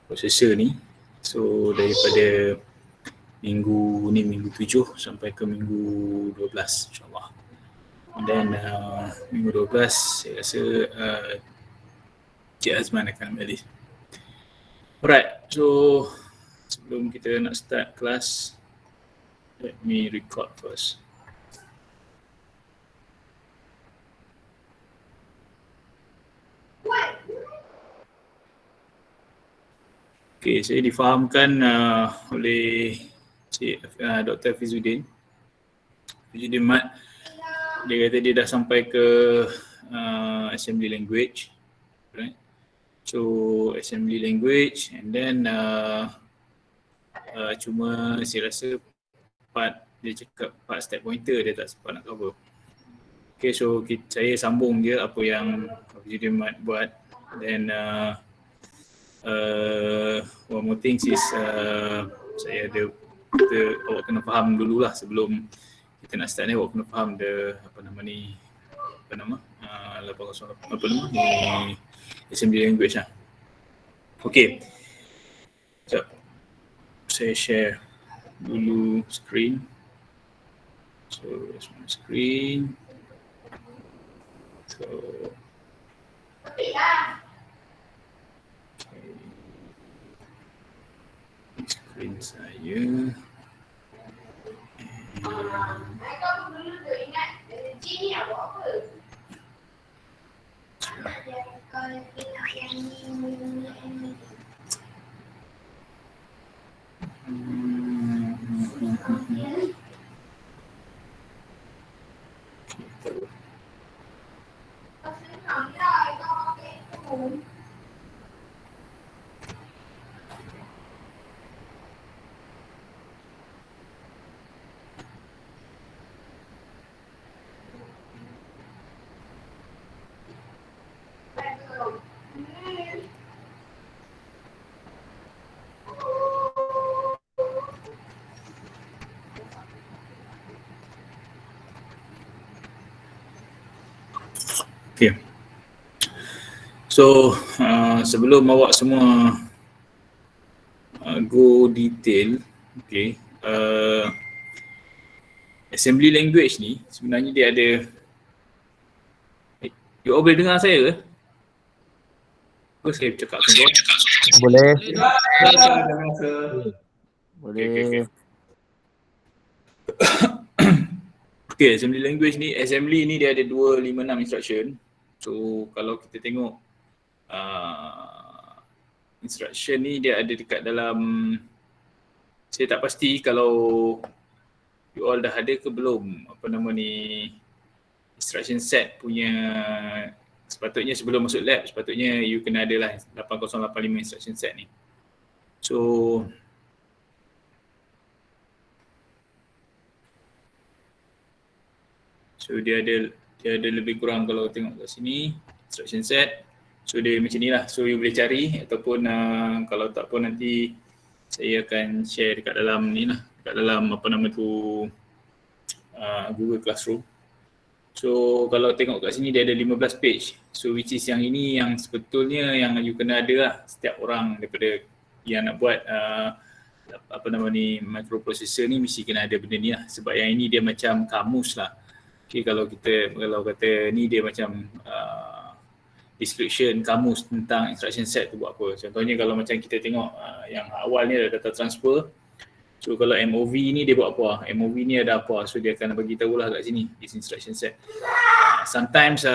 processor ni. So daripada minggu 7 sampai ke minggu 12 insyaAllah. Dan minggu 12 saya rasa Cik Azman akan balik. Alright, so sebelum kita nak start kelas, let me record first. Okay, saya difahamkan oleh Cik Dr. Fizuddin Mat. Dia kata dia dah sampai ke assembly language, right? So assembly language, and then cuma saya rasa dia cakap part step pointer dia tak sempat nak cover. Okay, so saya sambung je apa yang Fizuddin Mat buat. Then one more thing is saya ada awak kena faham dululah sebelum kita nak start ni. Awak kena faham ni assembly language lah. Okay, sekejap saya share dulu screen. So that's my screen. So screen saya. Okay. So sebelum awak semua go detail, okay, assembly language ni sebenarnya dia ada, you all boleh dengar saya ke? Saya cakap semua. Boleh. Boleh. Okay, assembly language ni, assembly ni dia ada 256 instruction. So kalau kita tengok instruction ni dia ada dekat dalam, saya tak pasti kalau you all dah ada ke belum instruction set punya. Sepatutnya sebelum masuk lab, sepatutnya you kena ada lah 8085 instruction set ni. So dia ada lebih kurang, kalau tengok kat sini instruction set. So dia macam ni lah. So you boleh cari, ataupun kalau tak pun nanti saya akan share dekat dalam ni lah, dekat dalam Google Classroom. So kalau tengok kat sini dia ada 15 page. So which is yang ini yang sebetulnya yang you kena ada lah, setiap orang daripada yang nak buat microprocessor ni mesti kena ada benda ni lah. Sebab yang ini dia macam kamus lah. Okay, kalau kata ni dia macam description kamus tentang instruction set tu buat apa. Contohnya kalau macam kita tengok yang awal ni ada data transfer. So kalau MOV ni dia buat apa? MOV ni ada apa? So dia akan bagi tahulah kat sini, this instruction set. Sometimes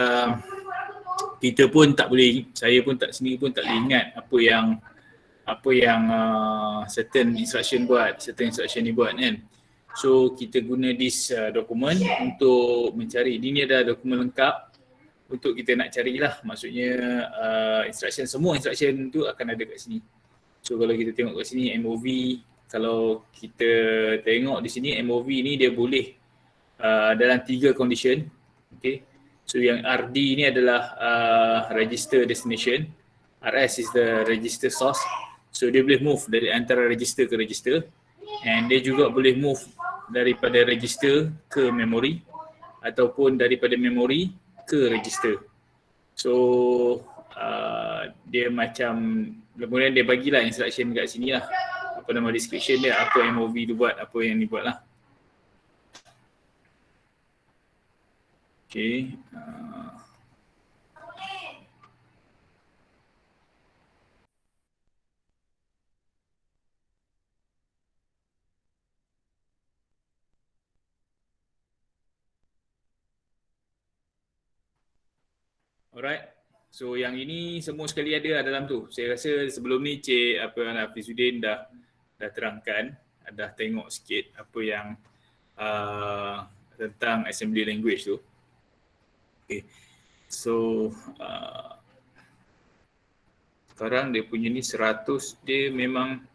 kita pun tak boleh, saya pun tak sendiri pun tak boleh ingat apa yang certain instruction buat, certain instruction ni buat kan. So kita guna this dokumen untuk mencari. Ini ada dokumen lengkap untuk kita nak carilah. Maksudnya semua instruction tu akan ada kat sini. So kalau kita tengok kat sini MOV, kalau kita tengok di sini MOV ni dia boleh dalam 3 condition. Okay. So yang RD ni adalah register destination, RS is the register source. So dia boleh move dari antara register ke register, and dia juga boleh move daripada register ke memory ataupun daripada memory ke register. So dia macam Kemudian dia bagilah instruction kat sini lah. Apa nama description dia, apa MOV tu buat, apa yang ni buat lah. Okay. Alright. So yang ini semua sekali ada dalam tu. Saya rasa sebelum ni Cik Hafizudin dah terangkan, dah tengok sikit apa yang tentang assembly language tu. Okay. So sekarang dia punya ni 100, dia memang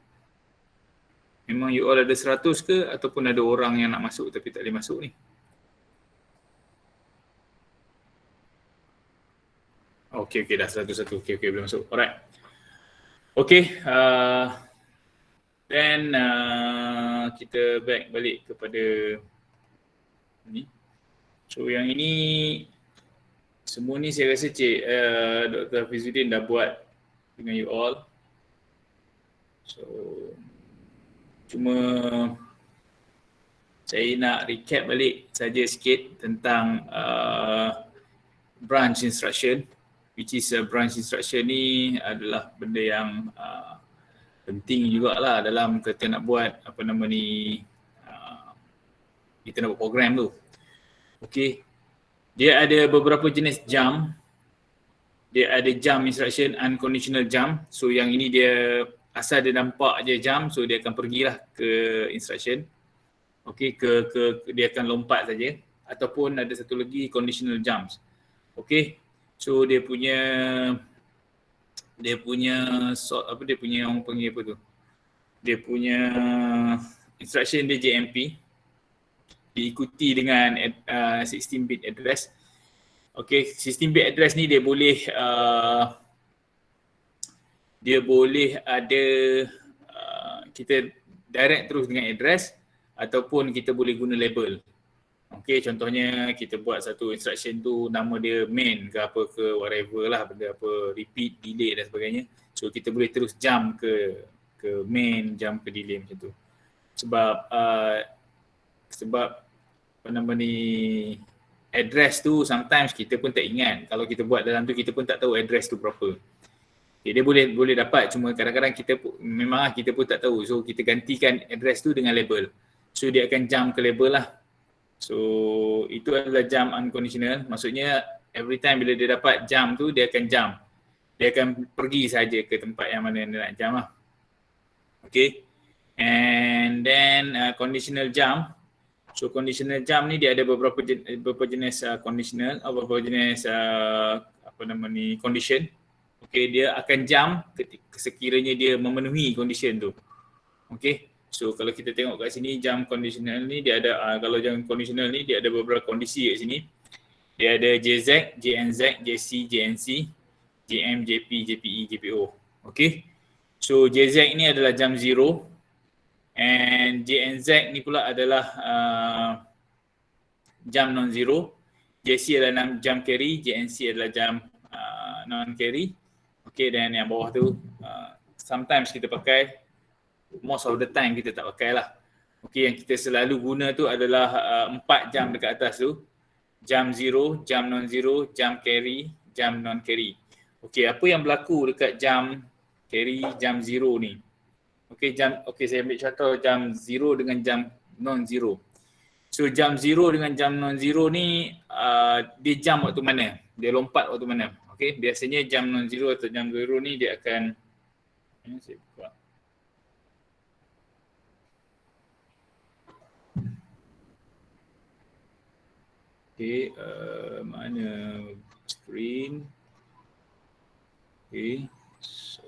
you all ada 100 ke ataupun ada orang yang nak masuk tapi tak boleh masuk ni? Okay, dah 101. Okay, boleh masuk. Alright. Okay, then kita back balik kepada ni. So yang ini semua ni saya rasa Cik Dr. Hafizudin dah buat dengan you all. So cuma saya nak recap balik saja sikit tentang branch instruction, which is branch instruction ni adalah benda yang penting jugalah dalam kita nak buat apa nama ni, kita nak buat program tu. Okay, dia ada beberapa jenis jump. Dia ada jump instruction, unconditional jump. So yang ini dia asal dia nampak je jump, so dia akan pergilah ke instruction. Okay, dia akan lompat saja. Ataupun ada satu lagi conditional jumps. Okay, so dia punya orang panggil apa tu? Dia punya instruction dia JMP, diikuti dengan 16-bit address. Okay, 16-bit address ni dia boleh ada kita direct terus dengan address ataupun kita boleh guna label. Okay, contohnya kita buat satu instruction tu nama dia main ke apa ke whatever lah, benda apa, repeat, delay dan sebagainya. So kita boleh terus jump ke main, jump ke delay macam tu. Sebab apa nama ni, address tu sometimes kita pun tak ingat. Kalau kita buat dalam tu kita pun tak tahu address tu berapa. Okay, dia boleh dapat, cuma kadang-kadang kita pun tak tahu. So kita gantikan address tu dengan label. So dia akan jump ke label lah. So itu adalah jump unconditional. Maksudnya every time bila dia dapat jump tu dia akan jump. Dia akan pergi saja ke tempat yang mana dia nak jump lah. Okay. And then conditional jump. So conditional jump ni dia ada beberapa jenis conditional, beberapa jenis condition. Okay, dia akan jump sekiranya dia memenuhi condition tu. Okay. So kalau kita tengok kat sini jump conditional ni dia ada kalau jump conditional ni dia ada beberapa kondisi kat sini. Dia ada JZ, JNZ, JC, JNC, JM, JP, JPE, JPO. Okay. So JZ ni adalah jump 0 and JNZ ni pula adalah jump non-zero. JC adalah jump carry, JNC adalah jump non-carry. Okay, dan yang bawah tu sometimes kita pakai, most of the time kita tak pakai lah. Okay, yang kita selalu guna tu adalah 4 jump dekat atas tu. Jump 0, jump non-zero, jump carry, jump non-carry. Okay, apa yang berlaku dekat jump carry, jump 0 ni? Okay, saya ambil contoh jump 0 dengan jump non-zero. So jump 0 dengan jump non-zero ni dia jump waktu mana? Dia lompat waktu mana? Okay, biasanya jump non-zero atau jump 0 ni dia akan saya buka. Okay, mana screen? Okay, so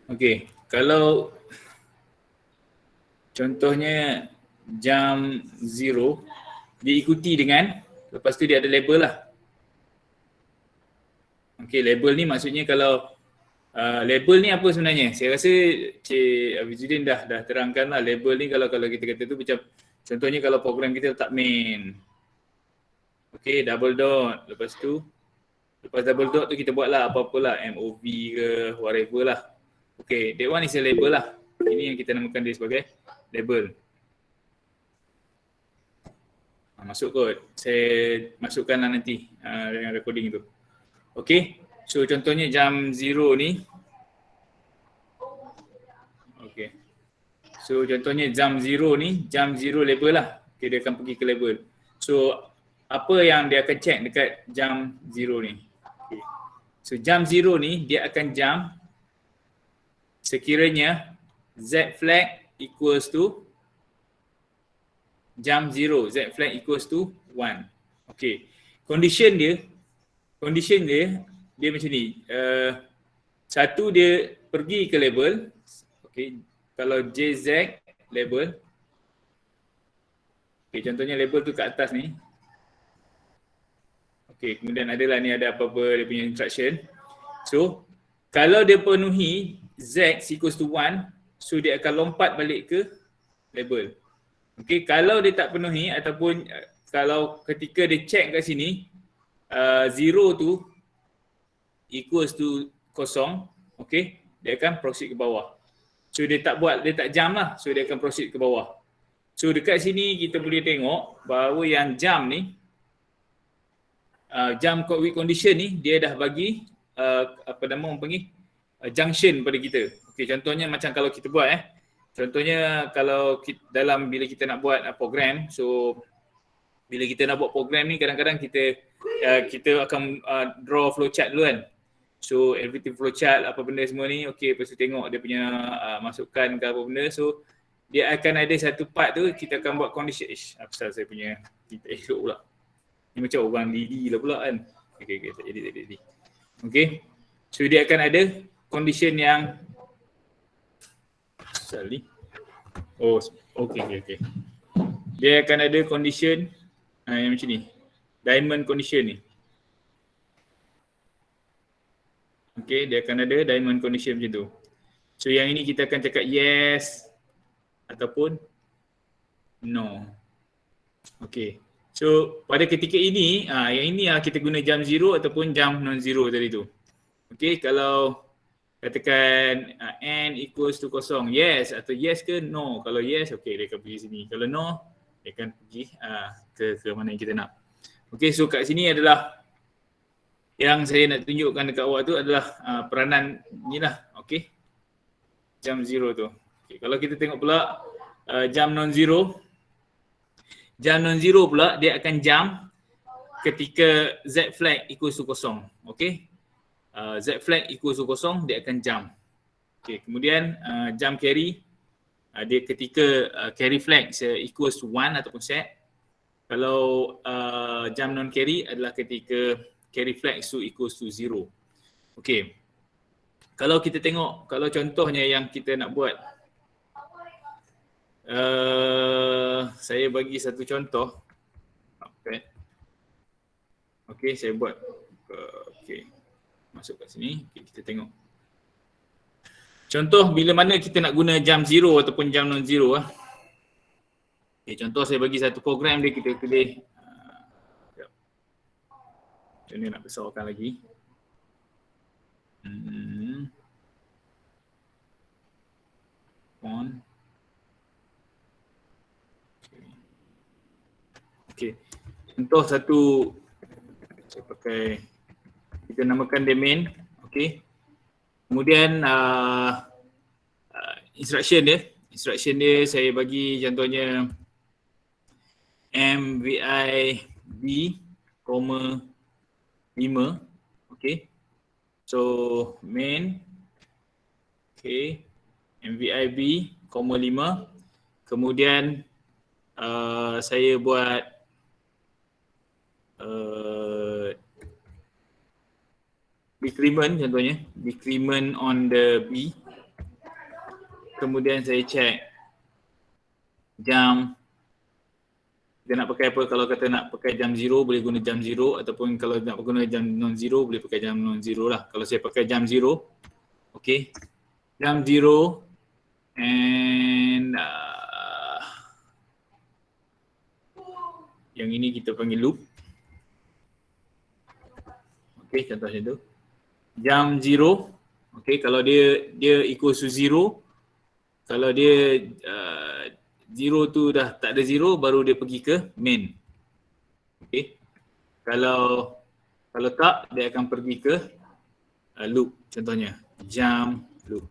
okay, kalau contohnya jump 0 diikuti dengan, lepas tu dia ada label lah. Okay, label ni maksudnya kalau label ni apa sebenarnya? Saya rasa Cik Hafizudin dah terangkan lah. Label ni kalau kita kata tu macam contohnya kalau program kita letak main. Okay, double dot. Lepas double dot tu kita buat lah apa-apa lah, MOV ke whatever lah. Okay, that one is a label lah. Ini yang kita namakan dia sebagai label. Masuk kot. Saya masukkan lah nanti dengan recording tu. Okay, so contohnya jam 0 ni. Okay. So contohnya jam 0 ni, jam 0 label lah. Okay, dia akan pergi ke label. So apa yang dia akan check dekat jam 0 ni? Okay. So jam 0 ni dia akan jam sekiranya Z flag equals to jam 0, Z flag equals to 1. Okay. Condition dia macam ni. Satu dia pergi ke label. Okay. Kalau JZ label. Okay, contohnya label tu kat atas ni. Okay, kemudian adalah ni ada apa-apa dia punya instruction. So, kalau dia penuhi Z equals to 1, so dia akan lompat balik ke label. Okay, kalau dia tak penuhi ataupun kalau ketika dia check kat sini, 0 tu equals to kosong, okay, dia akan proceed ke bawah. So dia tak jam lah, so dia akan proceed ke bawah. So dekat sini kita boleh tengok bahawa yang jam ni, jam week condition ni dia dah bagi apa nama orang panggil junction pada kita. Okey, contohnya macam kalau kita buat contohnya kalau dalam bila kita nak buat program, so bila kita nak buat program ni kadang-kadang kita akan draw flowchart dulu kan. So everything flowchart apa benda semua ni, okey, lepas tu tengok dia punya masukan ke apa benda. So dia akan ada satu part tu kita akan buat condition. Apa saya punya kita elok pula. Ni macam orang lidi lah pula kan. Okey, tak jadi. Okey. So dia akan ada condition yang sorry. Oh, okey. Dia akan ada condition yang macam ni. Diamond condition ni. Okey, dia akan ada diamond condition macam tu. So yang ini kita akan cakap yes ataupun no. Okey. So pada ketika ini, yang ini kita guna jam 0 ataupun jam non-zero tadi tu. Okey, kalau katakan n equals to kosong, yes atau yes ke no. Kalau yes, okey, dia akan pergi sini. Kalau no, dia akan pergi ke mana yang kita nak. Okey, so kat sini adalah yang saya nak tunjukkan dekat awak tu adalah peranan ni lah. Okey, jam 0 tu. Okay, kalau kita tengok pula jam non-zero pula dia akan jam ketika Z flag equals to kosong. Okay, Z flag equals to kosong dia akan jam. Okay, kemudian jam carry dia ketika carry flag equals to 1 ataupun set. Kalau jam non carry adalah ketika carry flag equals to 0. Okay, kalau kita tengok, kalau contohnya yang kita nak buat, saya bagi satu contoh. Okay, saya buat. Okay, masuk kat sini. Okay, kita tengok. Contoh bila mana kita nak guna jam 0 ataupun jam non-zero. Okay, contoh saya bagi satu program dia, kita pilih. Macam ni nak besarkan lagi. On. Okay, contoh satu saya pakai, kita namakan dia main. Okay, kemudian instruction dia saya bagi contohnya MVIB, 5. Okay, so main. Okay, MVIB, 5. Kemudian saya buat decrement contohnya, decrement on the B. Kemudian saya check jam, kita nak pakai apa. Kalau kata nak pakai jam 0 boleh guna jam 0, ataupun kalau nak guna jam non-zero boleh pakai jam non-zero lah. Kalau saya pakai jam 0, okay, jam 0 and yang ini kita panggil loop. Okey, contoh macam tu. Jam 0, okey, kalau dia equals to 0, kalau dia 0 tu dah tak ada 0, baru dia pergi ke main. Okey. Kalau tak, dia akan pergi ke loop, contohnya jam loop.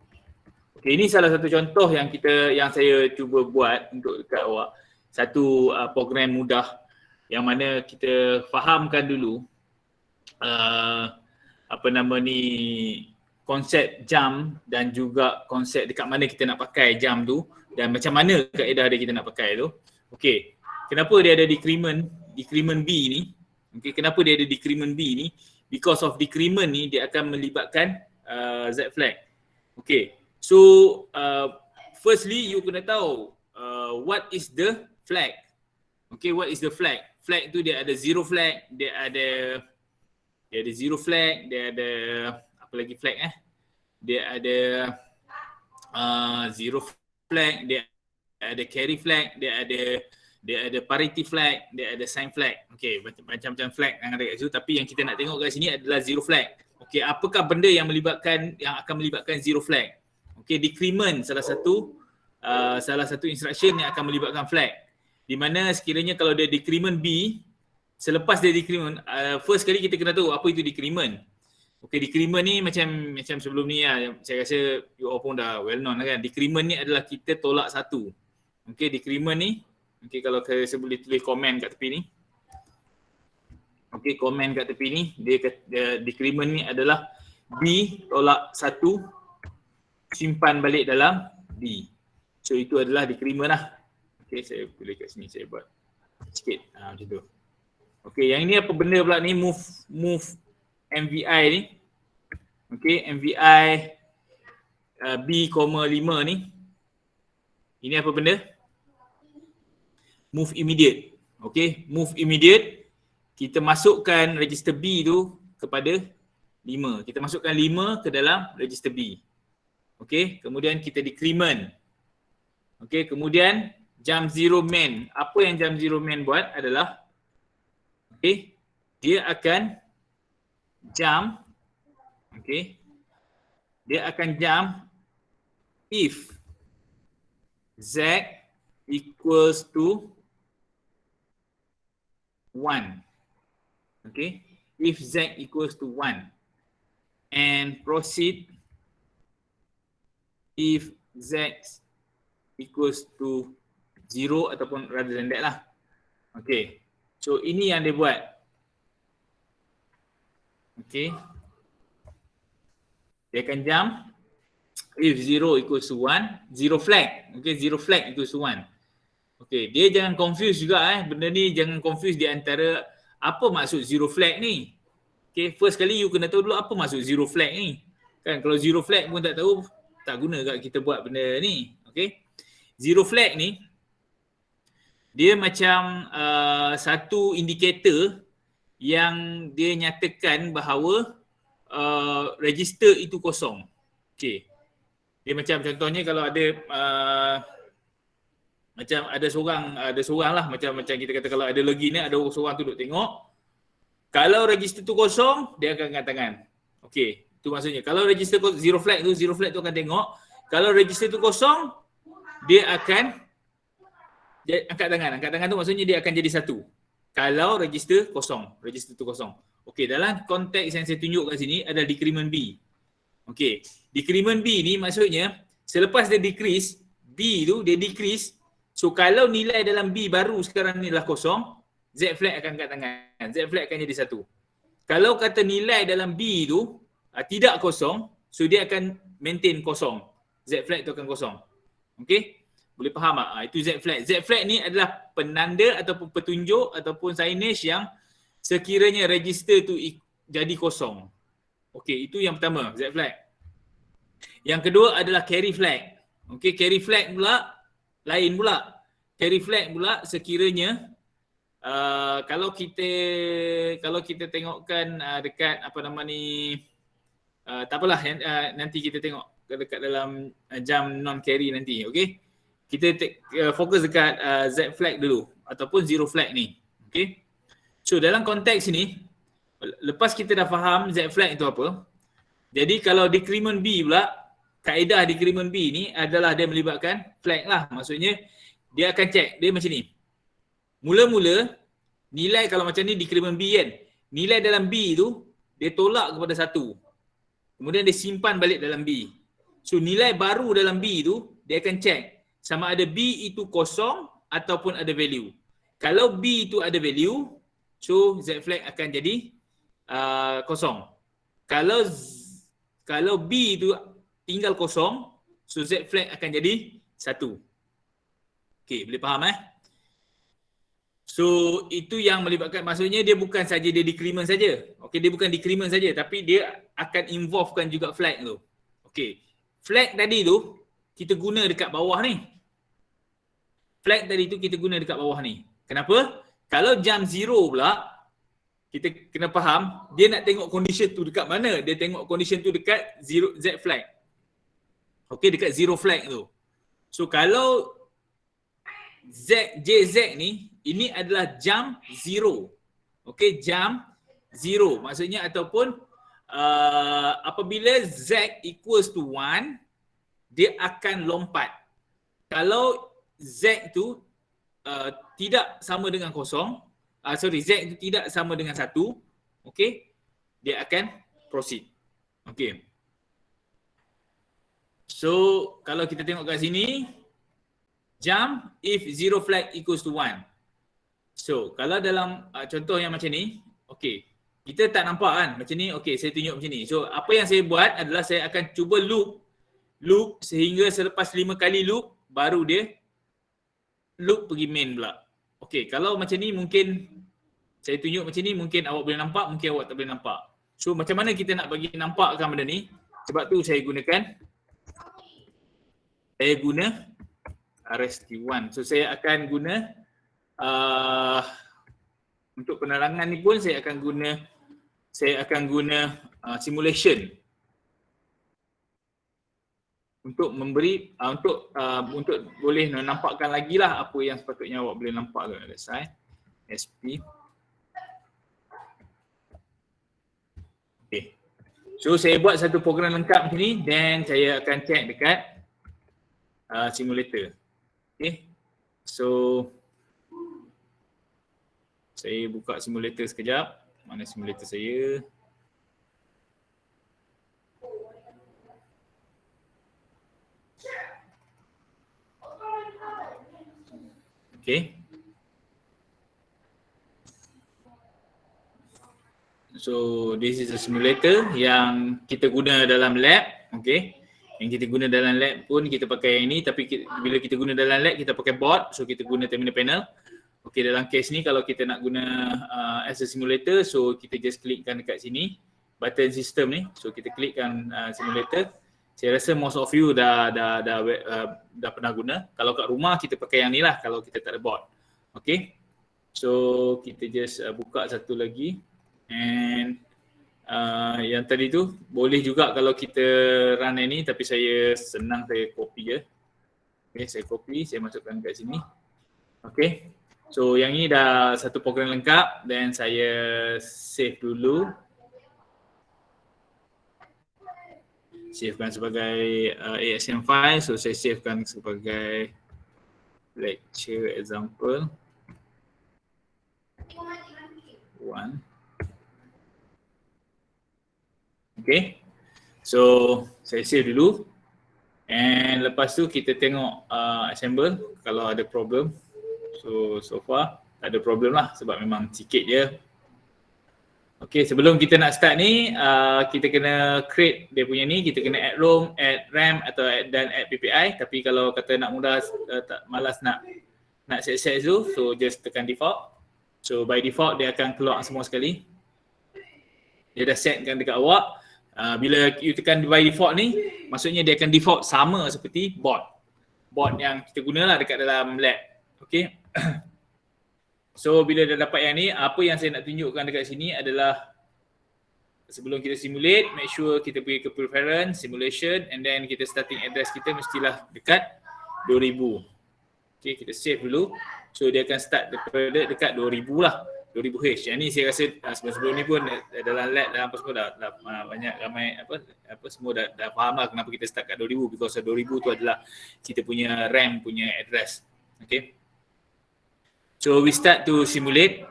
Okey, ini salah satu contoh yang saya cuba buat untuk dekat awak. Satu program mudah yang mana kita fahamkan dulu konsep jam dan juga konsep dekat mana kita nak pakai jam tu dan macam mana kaedah dia kita nak pakai tu. Okey, kenapa dia ada decrement B ni? Okey, kenapa dia ada decrement B ni? Because of decrement ni dia akan melibatkan Z flag. Okey, so firstly you kena tahu what is the flag. Okey, what is the flag? Flag tu dia ada zero flag, dia ada zero flag, dia ada apa lagi flag dia ada zero flag, dia ada carry flag, dia ada parity flag, dia ada sign flag. Okey, macam-macam flag yang ada kat situ, tapi yang kita nak tengok kat sini adalah zero flag. Okey, apakah benda yang akan melibatkan zero flag? Okey, decrement salah satu instruction yang akan melibatkan flag. Di mana sekiranya kalau dia decrement B, selepas dia decrement, first kali kita kena tahu apa itu decrement. Okey, decrement ni macam sebelum ni saya rasa you all pun dah well known kan. Decrement ni adalah kita tolak satu. Okey, decrement ni, okey, kalau saya boleh tulis komen kat tepi ni. Okey, komen kat tepi ni, dia decrement ni adalah B tolak 1 simpan balik dalam D. So itu adalah decrement lah. Okey, saya boleh kat sini saya buat sikit macam tu. Okey, yang ini apa benda pula ni, move MVI ni. Okey, MVI B,5 ni. Ini apa benda? Move immediate. Okey, move immediate. Kita masukkan register B tu kepada 5. Kita masukkan 5 ke dalam register B. Okey, kemudian kita decrement. Okey, kemudian jam 0 main. Apa yang jam 0 main buat adalah dia akan jump, dia akan jump if Z equals to 1. If Z equals to 1 and proceed if Z equals to 0 ataupun rather than that lah. Okay, so ini yang dia buat. Okay, dia akan jump if 0 equals to 1, 0 flag. Okay, 0 flag equals to 1. Okay, dia jangan confuse juga benda ni, jangan confuse di antara apa maksud 0 flag ni. Okay, first kali you kena tahu dulu apa maksud 0 flag ni. Kan kalau 0 flag pun tak tahu, tak guna kat kita buat benda ni. Okay, 0 flag ni dia macam satu indikator yang dia nyatakan bahawa register itu kosong. Okay, dia macam contohnya kalau ada macam ada seorang lah, macam kita kata kalau ada login ni, ada seorang tu duduk tengok. Kalau register tu kosong, dia akan angkat tangan. Okay, itu maksudnya. Kalau register zero flag tu akan tengok. Kalau register tu kosong, dia akan angkat tangan. Angkat tangan tu maksudnya dia akan jadi satu. Kalau register tu kosong. Okey, dalam konteks yang saya tunjuk kat sini adalah decrement B. Okey, decrement B ni maksudnya selepas dia decrease, B tu dia decrease. So kalau nilai dalam B baru sekarang ni adalah kosong, Z flag akan angkat tangan. Z flag akan jadi satu. Kalau kata nilai dalam B tu tidak kosong, so dia akan maintain kosong. Z flag tu akan kosong. Okey? Boleh faham tak? Itu Z flag. Z flag ni adalah penanda ataupun petunjuk ataupun signage yang sekiranya register tu jadi kosong. Okey, itu yang pertama, Z flag. Yang kedua adalah carry flag. Okey, carry flag pula lain pula. Carry flag pula sekiranya kalau kita tengokkan dekat apa nama ni, tak apalah, nanti kita tengok dekat dalam jam non carry nanti. Okey, kita fokus dekat Z flag dulu ataupun zero flag ni. Okey, so dalam konteks ni, lepas kita dah faham Z flag itu apa, jadi kalau decrement B pula, kaedah decrement B ni adalah dia melibatkan flag lah. Maksudnya dia akan check, dia macam ni. Mula-mula nilai kalau macam ni decrement B kan, nilai dalam B tu dia tolak kepada 1. Kemudian dia simpan balik dalam B. So nilai baru dalam B tu dia akan check sama ada B itu kosong ataupun ada value. Kalau B itu ada value, so Z flag akan jadi kosong. Kalau B itu tinggal kosong, so Z flag akan jadi 1. Okey, boleh faham So itu yang melibatkan, maksudnya dia bukan saja dia decrement saja. Okey, dia bukan decrement saja tapi dia akan involvekan juga flag tu. Okey. Flag tadi tu kita guna dekat bawah ni. Flag tadi tu kita guna dekat bawah ni. Kenapa? Kalau jam 0 pula, kita kena faham dia nak tengok condition tu dekat mana. Dia tengok condition tu dekat Z flag. Okey, dekat 0 flag tu. So kalau JZ ni, ini adalah jam 0. Okey, jam 0. Maksudnya ataupun apabila Z equals to 1, dia akan lompat. Kalau Z tu tidak sama dengan kosong, Z itu tidak sama dengan 1, okey, dia akan proceed. Okey. So, kalau kita tengok kat sini, jump if 0 flag equals to 1. So, kalau dalam contoh yang macam ni, okey, kita tak nampak kan macam ni, okey, saya tunjuk macam ni. So, apa yang saya buat adalah saya akan cuba loop sehingga selepas 5 kali loop, baru dia loop pergi main pula. Okey, kalau macam ni mungkin saya tunjuk macam ni, mungkin awak boleh nampak, mungkin awak tak boleh nampak. So macam mana kita nak bagi nampakkan benda ni? Sebab tu saya guna RST1. So saya akan guna untuk penerangan ni pun saya akan guna simulation untuk memberi untuk boleh nampakkan lagi lah apa yang sepatutnya awak boleh nampak. Let's say SP. Okay. So saya buat satu program lengkap macam ni, then saya akan check dekat simulator. Okay. So saya buka simulator sekejap. Mana simulator saya? Okay. So this is a simulator yang kita guna dalam lab. Okay. Yang kita guna dalam lab pun kita pakai yang ini, tapi bila kita guna dalam lab kita pakai board. So kita guna terminal panel. Okay, dalam case ni kalau kita nak guna as a simulator, so kita just klikkan dekat sini button system ni. So kita klikkan simulator. Saya rasa most of you dah pernah guna. Kalau kat rumah kita pakai yang ni lah kalau kita tak ada board. Okay. So kita just buka satu lagi. And yang tadi tu boleh juga kalau kita run ini, tapi saya senang saya copy je. Okay, saya copy, saya masukkan kat sini. Okay. So yang ini dah satu program lengkap, dan saya save dulu. Savekan sebagai ASM file. So saya savekan sebagai lecture example 1. Okay. So saya save dulu. And lepas tu kita tengok assemble kalau ada problem. So far tak ada problem lah sebab memang sikit je. Okay, sebelum kita nak start ni, kita kena create dia punya ni, kita kena add ROM, add RAM atau add PPI. Tapi kalau kata nak mudah, malas nak set tu, so just tekan default. So by default dia akan keluar semua sekali. Dia dah setkan dekat awak. Bila you tekan by default ni, maksudnya dia akan default sama seperti board yang kita gunalah dekat dalam lab. Okay. So bila dah dapat yang ni, apa yang saya nak tunjukkan dekat sini adalah sebelum kita simulate, make sure kita pergi ke preference, simulation, and then kita starting address kita mestilah dekat 2000. Okay, kita save dulu. So dia akan start daripada dekat 2000 lah. 2000H. Yang ni saya rasa sebelum ni pun dalam lab dalam apa semua dah banyak ramai apa semua dah faham lah kenapa kita start kat 2000, because 2000 tu adalah kita punya RAM punya address. Okay. So we start to simulate.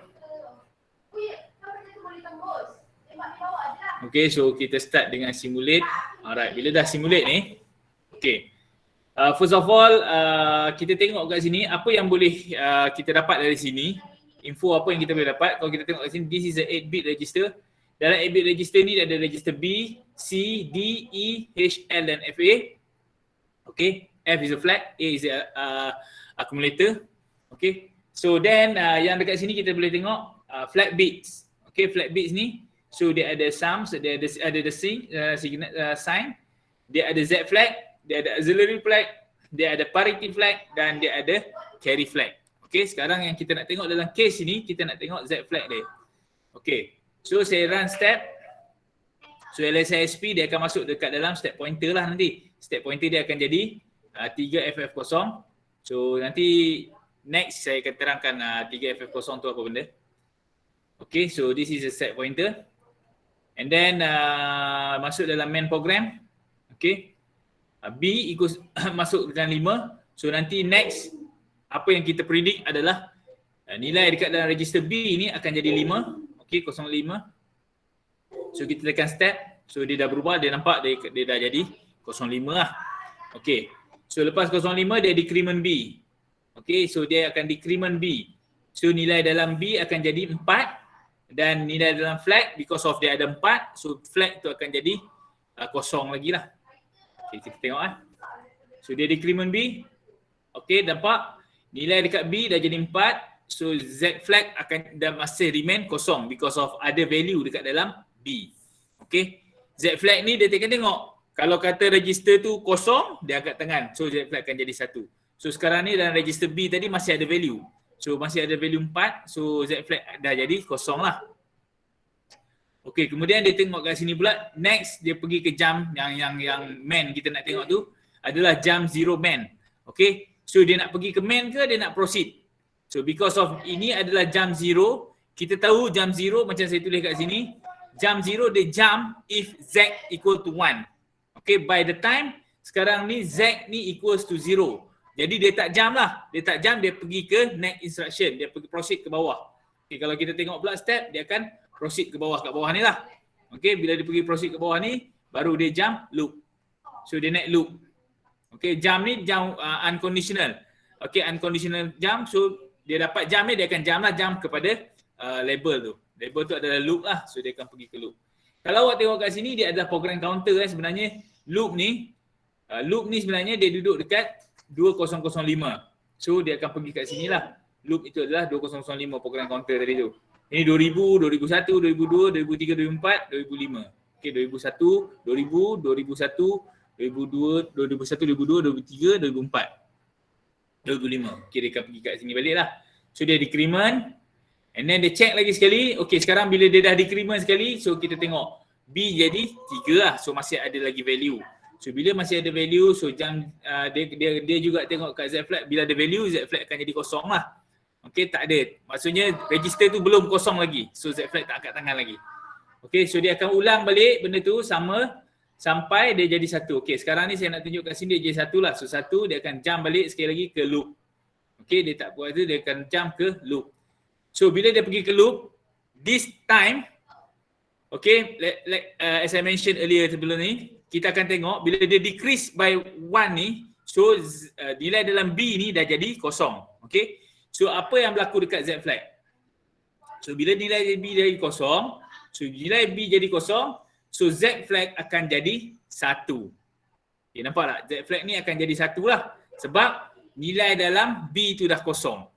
Okay, so kita start dengan simulate. Alright, bila dah simulate ni, okay. First of all, kita tengok kat sini apa yang boleh kita dapat dari sini. Info apa yang kita boleh dapat. Kalau kita tengok kat sini, this is a 8-bit register. Dalam 8-bit register ni ada register B, C, D, E, H, L dan FA. Okay, F is a flag, A is a accumulator. Okay, so then yang dekat sini kita boleh tengok flag bits. Okay, flag bits ni, so dia ada sums, dia ada the sign, dia ada Z flag, dia ada auxiliary flag, dia ada parity flag dan dia ada carry flag. Okay, sekarang yang kita nak tengok dalam case ini, kita nak tengok Z flag dia. Okay, so saya run step. So LSISP dia akan masuk dekat dalam step pointer lah nanti. Step pointer dia akan jadi 3FF0. So nanti next saya akan terangkan 3FF0 tu apa benda. Okay, so this is a step pointer. And then masuk dalam main program. Okay, B equals masuk dengan 5. So nanti next apa yang kita predict adalah nilai dekat dalam register B ni akan jadi 5. Okay, 05. So kita tekan step. So dia dah berubah, dia nampak dia dah jadi 05 lah. Okay, so lepas 05 dia decrement B. Okay, so dia akan decrement B. So nilai dalam B akan jadi 4 dan nilai dalam flag because of dia ada 4, so flag tu akan jadi kosong lagi lah. Okay, kita tengok So dia decrement B. Okay, nampak nilai dekat B dah jadi 4, so Z flag akan dah masih remain kosong because of ada value dekat dalam B. Okay, Z flag ni dia akan tengok. Kalau kata register tu kosong, dia angkat tangan. So Z flag akan jadi 1. So sekarang ni dalam register B tadi masih ada value. So masih ada value 4, so Z flag dah jadi kosong lah. Okay, kemudian dia tengok kat sini pula. Next dia pergi ke jump yang main kita nak tengok tu adalah jump 0 main. Okay, so dia nak pergi ke main ke dia nak proceed. So because of ini adalah jump 0, kita tahu jump 0 macam saya tulis kat sini. Jump 0 dia jump if Z equal to 1. Okay, by the time sekarang ni Z ni equals to 0. Jadi dia tak jump lah. Dia tak jump, dia pergi ke next instruction. Dia pergi proceed ke bawah. Okay, kalau kita tengok pula step, dia akan proceed ke bawah, kat bawah ni lah. Okay, bila dia pergi proceed ke bawah ni, baru dia jump loop. So dia naik loop. Okay, jump ni jump unconditional. Okay, unconditional jump. So dia dapat jump ni, dia akan jump lah, jump kepada label tu. Label tu adalah loop lah. So dia akan pergi ke loop. Kalau awak tengok kat sini, dia adalah program counter sebenarnya. Loop ni sebenarnya dia duduk dekat 2005. So dia akan pergi kat sini lah. Loop itu adalah 2005 program counter tadi tu. Ini 2000, 2001, 2002, 2003, 2004, 2005. Okay, 2001, 2000, 2001, 2002, 2001, 2002, 2003, 2004, 2005. Okay, dia akan pergi kat sini balik lah. So dia decrement. And then dia check lagi sekali. Okay, sekarang bila dia dah decrement sekali, so kita tengok B jadi 3 lah. So masih ada lagi value. So bila masih ada value, so dia juga tengok kat Z flag. Bila ada value, Z flag akan jadi kosong lah. Okay, tak ada. Maksudnya register tu belum kosong lagi. So Z flag tak angkat tangan lagi. Okay, so dia akan ulang balik benda tu sama sampai dia jadi 1. Okay, sekarang ni saya nak tunjuk kat sini dia jadi 1 lah. So 1 dia akan jump balik sekali lagi ke loop. Okay, dia tak buat tu, dia akan jump ke loop. So bila dia pergi ke loop, this time, okay, like as I mentioned earlier sebelum ni, kita akan tengok bila dia decrease by 1 ni, so nilai dalam B ni dah jadi kosong. Okay, so apa yang berlaku dekat Z flag? So bila nilai B jadi kosong, so nilai B jadi kosong, so Z flag akan jadi 1. Okay, nampak tak? Z flag ni akan jadi 1 lah. Sebab nilai dalam B tu dah kosong.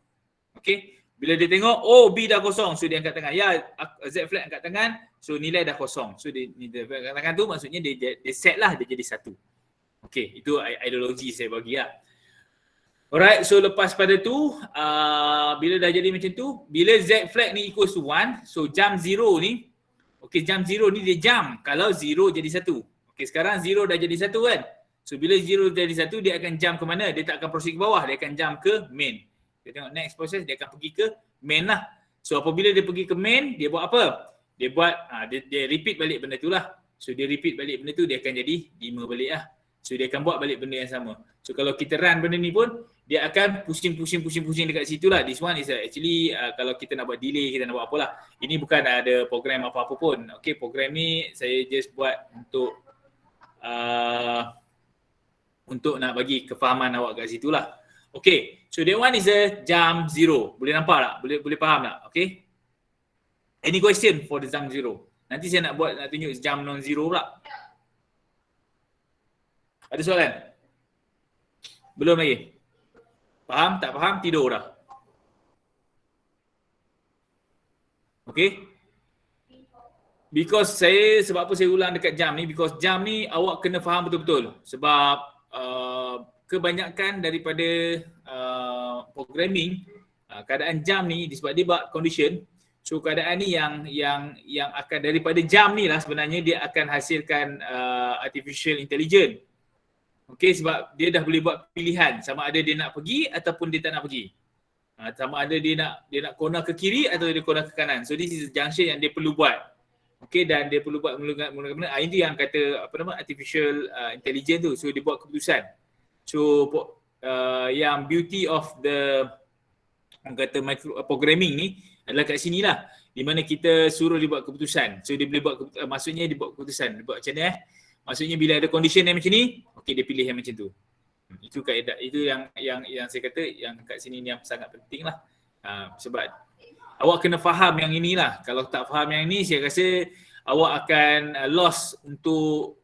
Okay, bila dia tengok, oh B dah kosong, so dia angkat tangan. Ya, Z flag angkat tangan, so nilai dah kosong. So dia angkat tangan tu maksudnya dia set lah, dia jadi 1. Okay, itu ideologi saya bagi lah. Alright, so lepas pada tu, bila dah jadi macam tu, bila Z flag ni equals to 1, so jump 0 ni, okay, jump 0 ni dia jump kalau 0 jadi 1. Okay, sekarang 0 dah jadi 1 kan. So bila 0 jadi 1, dia akan jump ke mana? Dia tak akan proceed ke bawah, dia akan jump ke main. Kita tengok next process, dia akan pergi ke main lah. So apabila dia pergi ke main, dia buat apa? Dia buat, dia repeat balik benda tu lah. So dia repeat balik benda tu, dia akan jadi 5 balik lah. So dia akan buat balik benda yang sama. So kalau kita run benda ni pun, dia akan pusing dekat situ lah. This one is actually kalau kita nak buat delay, kita nak buat apalah. Ini bukan ada program apa-apa pun. Okay, program ni saya just buat untuk nak bagi kefahaman awak kat situ lah. Okay, so that one is a jump zero. Boleh nampak tak? Boleh faham tak? Okay. Any question for the jump zero? Nanti saya nak tunjuk jump non-zero pula. Ada soalan? Belum lagi? Faham? Tak faham? Tidur dah. Okay. Because sebab apa saya ulang dekat jam ni? Because jam ni awak kena faham betul-betul. Sebab kebanyakan daripada programming, keadaan jam ni disebab dia buat condition. So keadaan ni yang akan daripada jam ni lah sebenarnya dia akan hasilkan artificial intelligence. Okay, sebab dia dah boleh buat pilihan sama ada dia nak pergi ataupun dia tak nak pergi. Sama ada dia nak corner ke kiri atau dia corner ke kanan. So this is junction yang dia perlu buat. Okay, dan dia perlu buat mula-mula itu yang kata artificial intelligence tu. So dia buat keputusan. So yang beauty of the kata programming ni adalah kat sini lah, di mana kita suruh dia buat keputusan. So dia boleh buat maksudnya dia buat keputusan. Dia buat macam ni maksudnya bila ada condition yang macam ni, okey dia pilih yang macam tu. Itu kaedah, itu yang saya kata yang kat sini ni yang sangat penting lah. Sebab awak kena faham yang inilah. Kalau tak faham yang ini, saya rasa awak akan lost untuk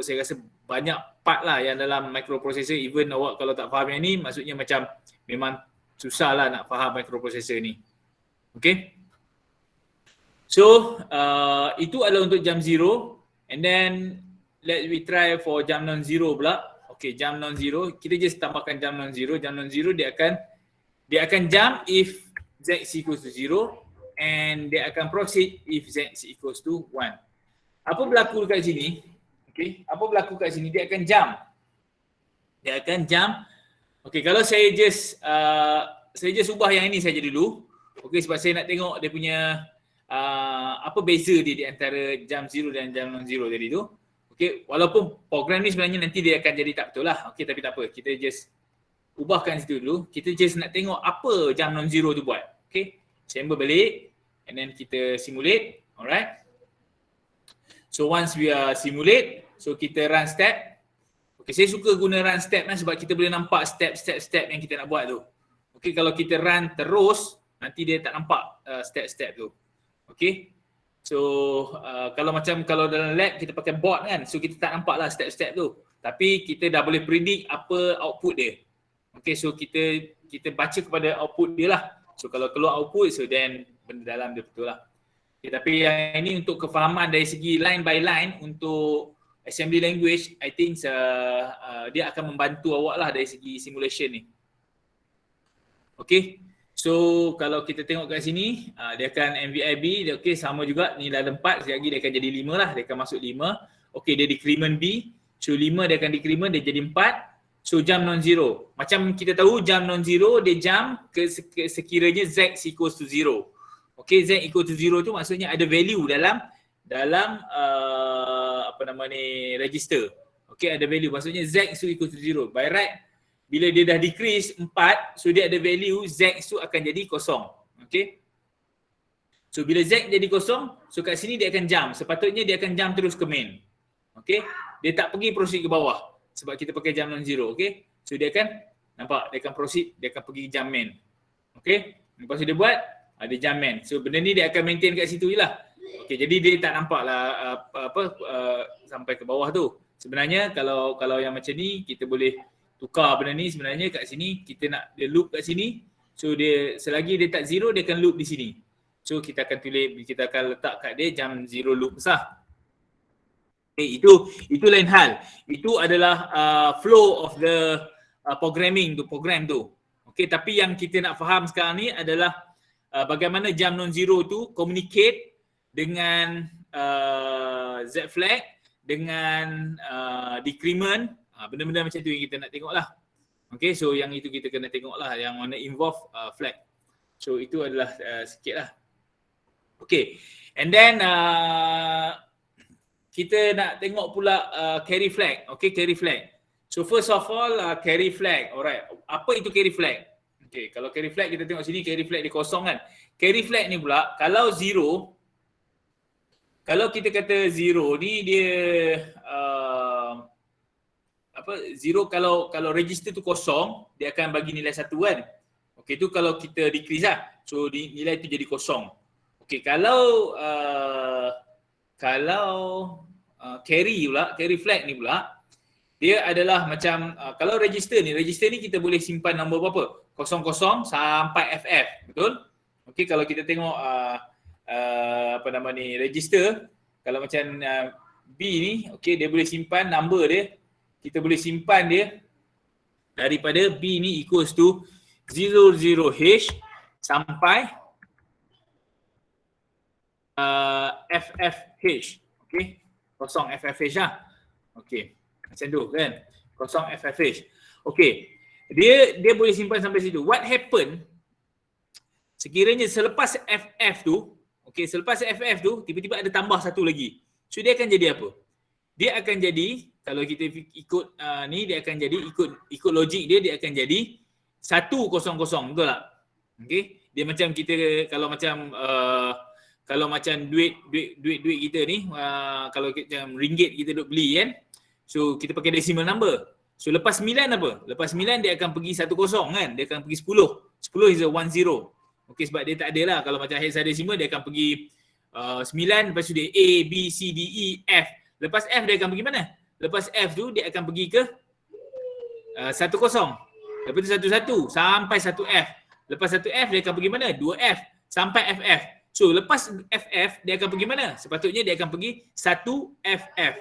saya rasa banyak part lah yang dalam microprocessor. Even awak kalau tak faham yang ni, maksudnya macam memang susah lah nak faham microprocessor ni. Okay. So itu adalah untuk jam zero. And then let we try for jam non-zero pula. Okay, jam non-zero. Kita just tambahkan jam non-zero. Jam non-zero dia akan jump if z is equals to 0 and dia akan proceed if z is equals to 1. Apa berlaku kat sini? Okay, apa berlaku kat sini? Dia akan jump. Dia akan jump. Okay, kalau saya just ubah yang ini saja dulu. Okay, sebab saya nak tengok dia punya apa beza dia di antara jam 0 dan jam non-zero tadi tu. Okay, walaupun program ni sebenarnya nanti dia akan jadi tak betul lah. Okay, tapi tak apa. Kita just ubahkan situ dulu. Kita just nak tengok apa jam non-zero tu buat. Okay, chamber balik and then kita simulate. Alright. So once we simulate, so kita run step. Okay, saya suka guna run step sebab kita boleh nampak step yang kita nak buat tu. Okay, kalau kita run terus, nanti dia tak nampak step-step tu. Okay. So kalau dalam lab kita pakai board kan, so kita tak nampak lah step-step tu. Tapi kita dah boleh predict apa output dia. Okay, so kita baca kepada output dia lah. So kalau keluar output, so then benda dalam dia betul lah. Okay, tapi yang ini untuk kefahaman dari segi line by line untuk assembly language, I think dia akan membantu awak lah dari segi simulation ni. Okay. So kalau kita tengok kat sini, dia akan MVIB, dia okey sama juga, ni dah ada 4, sekejap lagi dia akan jadi 5 lah, dia akan masuk 5. Okey, dia decrement B, so 5 dia akan decrement, dia jadi 4. So jump non-zero. Macam kita tahu jump non-zero, dia jump sekiranya Z equals to 0. Okey, Z equals to 0 tu maksudnya ada value dalam register. Okey, ada value, maksudnya Z equals to 0. By right, bila dia dah decrease 4, so dia ada value Z tu akan jadi kosong. Okay. So bila Z jadi kosong, so kat sini dia akan jump. Sepatutnya dia akan jump terus ke main. Okay. Dia tak pergi proceed ke bawah sebab kita pakai jump non-zero. Okay. So dia akan, nampak, dia akan proceed, dia akan pergi jump main. Okay. Lepas tu dia buat, dia jump main. So benda ni dia akan maintain kat situ je lah. Okay, jadi dia tak nampak lah sampai ke bawah tu. Sebenarnya kalau yang macam ni, kita boleh tukar benda ni. Sebenarnya kat sini kita nak dia loop kat sini. So dia selagi dia tak zero, dia akan loop di sini. So kita akan letak kat dia jam zero loop sah. Okay, itu lain hal. Itu adalah flow of the program tu. Okay, tapi yang kita nak faham sekarang ni adalah bagaimana jam non-zero tu communicate dengan Z flag, dengan decrement. Benda-benda macam tu yang kita nak tengok lah. Okay, so yang itu kita kena tengok lah, yang mana involve flag. So itu adalah sikit lah. Okay, and then kita nak tengok pula carry flag. Okay, carry flag. So first of all, carry flag. Alright, apa itu carry flag? Okay, kalau carry flag kita tengok sini, carry flag dia kosong kan. Carry flag ni pula, kalau zero, kalau kita kata zero ni dia zero kalau register tu kosong, dia akan bagi nilai 1 kan. Okey, tu kalau kita decrease lah. So nilai tu jadi kosong. Okey, kalau carry pula, carry flag ni pula, dia adalah macam kalau register ni kita boleh simpan nombor berapa? 00 sampai FF, betul? Okey, kalau kita tengok register, kalau macam B ni, okey, dia boleh simpan number dia. Kita boleh simpan dia daripada B ni equals to 00H sampai FFH. Okey, kosong FFH lah. Okey, macam tu kan, kosong FFH. Okey, dia boleh simpan sampai situ. What happen sekiranya selepas FF tu, okey, selepas FF tu tiba-tiba ada tambah satu lagi. So dia akan jadi apa? Dia akan jadi, kalau kita ikut ni, dia akan jadi ikut logik dia akan jadi 100, betul tak? Okey, dia macam kita kalau macam duit kita ni, kalau macam ringgit kita duk beli kan, so kita pakai decimal number. So lepas 9 apa? Lepas 9 dia akan pergi 10 kan, dia akan pergi 10. 10 is a 10. Okey, sebab dia tak ada lah, kalau macam hexadecimal dia akan pergi 9, lepas tu dia A, B, C, D, E, F. Lepas F dia akan pergi mana? Lepas F tu dia akan pergi ke 10. Lepas tu 11 sampai 1F. Lepas 1F dia akan pergi mana? 2F sampai FF. So lepas FF dia akan pergi mana? Sepatutnya dia akan pergi 1FF.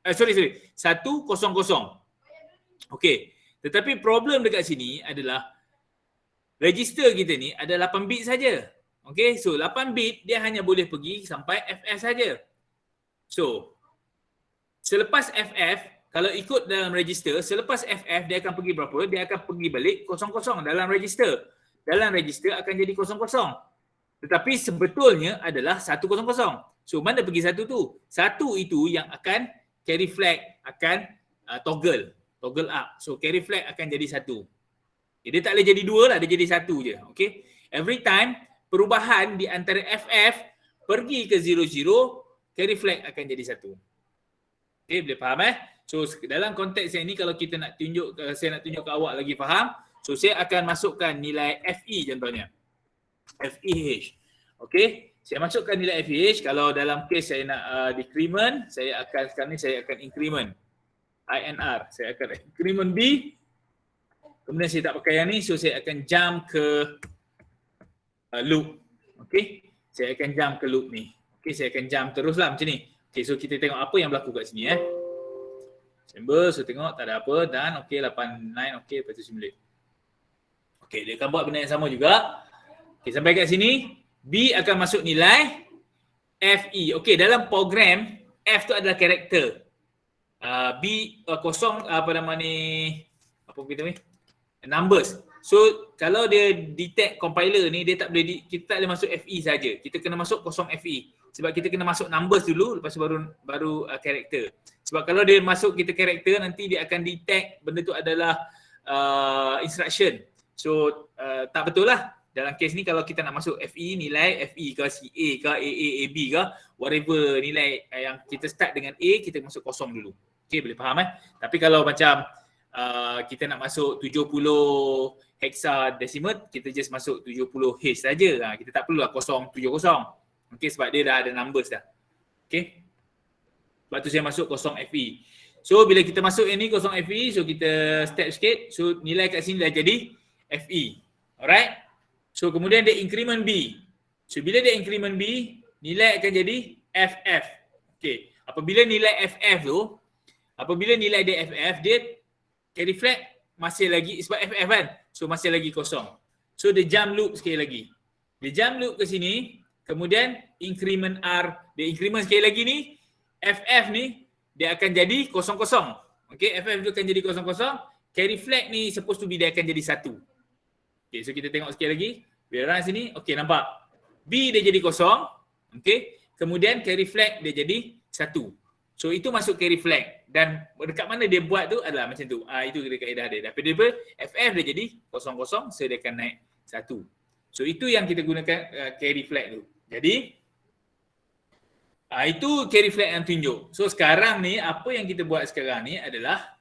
100. Okey. Tetapi problem dekat sini adalah register kita ni ada 8 bit saja. Okey, so 8 bit dia hanya boleh pergi sampai FF saja. So selepas FF, kalau ikut dalam register, selepas FF dia akan pergi berapa? Dia akan pergi balik 00 dalam register. Dalam register akan jadi 00. Tetapi sebetulnya adalah 100. So mana pergi satu tu? Satu itu yang akan carry flag akan toggle up. So carry flag akan jadi 1. Dia tak boleh jadi 2 lah, dia jadi 1 je. Okay? Every time perubahan di antara FF pergi ke 00, carry flag akan jadi 1. Okay, boleh faham So dalam konteks yang ni, kalau kita nak tunjuk, saya nak tunjuk ke awak lagi faham, so saya akan masukkan nilai FE contohnya. FEH. Okey, saya masukkan nilai FEH. Kalau dalam kes saya nak decrement, sekarang ni saya akan increment INR. Saya akan increment B. Kemudian saya tak pakai yang ni, so saya akan jump ke loop. Okey, saya akan jump ke loop ni. Okey, saya akan jump teruslah macam ni. Okey, so kita tengok apa yang berlaku kat sini Chamber, so tengok tak ada apa, dan okey 89, okey, lepas tu simulate. Okey, dia akan buat benda yang sama juga. Okey, sampai kat sini, B akan masuk nilai FE. Okey, dalam program, F tu adalah karakter. B kosong, numbers. So, kalau dia detect compiler ni, dia tak boleh, kita tak boleh masuk FE saja. Kita kena masuk kosong FE. Sebab kita kena masuk numbers dulu, lepas tu baru karakter. Sebab kalau dia masuk kita karakter, nanti dia akan detect benda tu adalah instruction. So, tak betul lah. Dalam kes ni kalau kita nak masuk FE, nilai FE ke CA ke AA, AB ke, whatever nilai yang kita start dengan A, kita masuk kosong dulu. Okay, boleh faham Tapi kalau macam kita nak masuk 70 hexadecimal, kita just masuk 70 H saja. Kita tak perlulah 070. Okay, sebab dia dah ada numbers dah. Okay. Sebab tu saya masuk kosong FE. So bila kita masuk yang ni kosong FE, so kita step sikit. So nilai kat sini dah jadi FE. Alright. So kemudian dia increment B. So bila dia increment B, nilai akan jadi FF. Okay. Apabila nilai FF tu, apabila nilai dia FF, dia carry flag masih lagi, sebab FF kan. So masih lagi kosong. So dia jump loop sekali lagi. Dia jump loop ke sini, kemudian increment R. Dia increment sekali lagi ni, FF ni dia akan jadi 00. Okay, FF tu akan jadi 00. Carry flag ni supposed to be dia akan jadi 1. Okay, so kita tengok sekali lagi. Bila run sini, okey nampak. B dia jadi kosong. Okey. Kemudian carry flag dia jadi 1. So itu masuk carry flag. Dan dekat mana dia buat tu adalah macam tu. Itu dia kaedah dia. Daripada dia FF dia jadi kosong-kosong, so dia akan naik 1. So itu yang kita gunakan carry flag tu. Jadi itu carry flag yang tunjuk. So sekarang ni apa yang kita buat sekarang ni adalah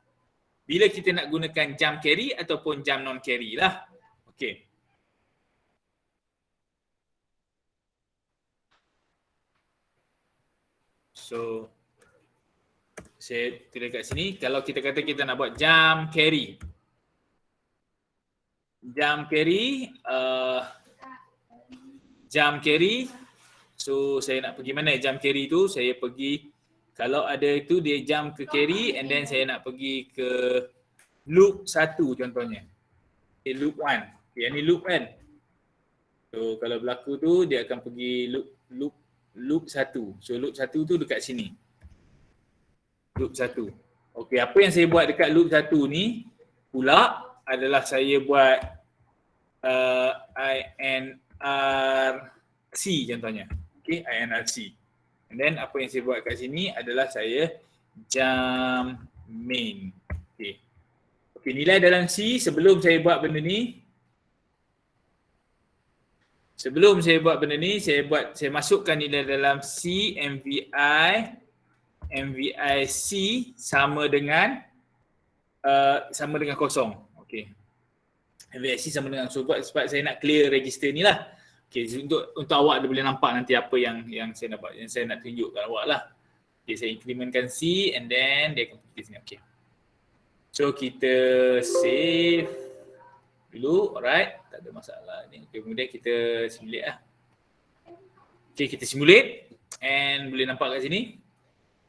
bila kita nak gunakan jump carry ataupun jump non carry lah. Okey. So saya tulis kat sini, kalau kita kata kita nak buat jump carry. Jump carry. So saya nak pergi mana jump carry tu? Saya pergi, kalau ada itu dia jump ke carry and then saya nak pergi ke loop 1 contohnya. Okay, loop 1. Okay, yang ni loop kan. So kalau berlaku tu dia akan pergi loop 1. So loop 1 tu dekat sini. Loop 1. Okey, apa yang saya buat dekat loop 1 ni pula adalah saya buat INRC contohnya. Okey, INRC. And then apa yang saya buat kat sini adalah saya jump main. Okey. Okey, nilai dalam C sebelum saya buat benda ni. Sebelum saya buat benda ni, saya masukkan nilai dalam C MVI C sama dengan kosong. Okey. MVI C sama dengan sebab saya nak clear register ni lah. Okey, untuk awak dia boleh nampak nanti apa yang saya nak yang saya nak tunjuk kat awak lah. Okey, saya incrementkan C and then dia akan pergi sini. Okey. So kita save dulu, alright, tak ada masalah ni. Okay, kemudian kita simulate lah. Okay, kita simulate and boleh nampak kat sini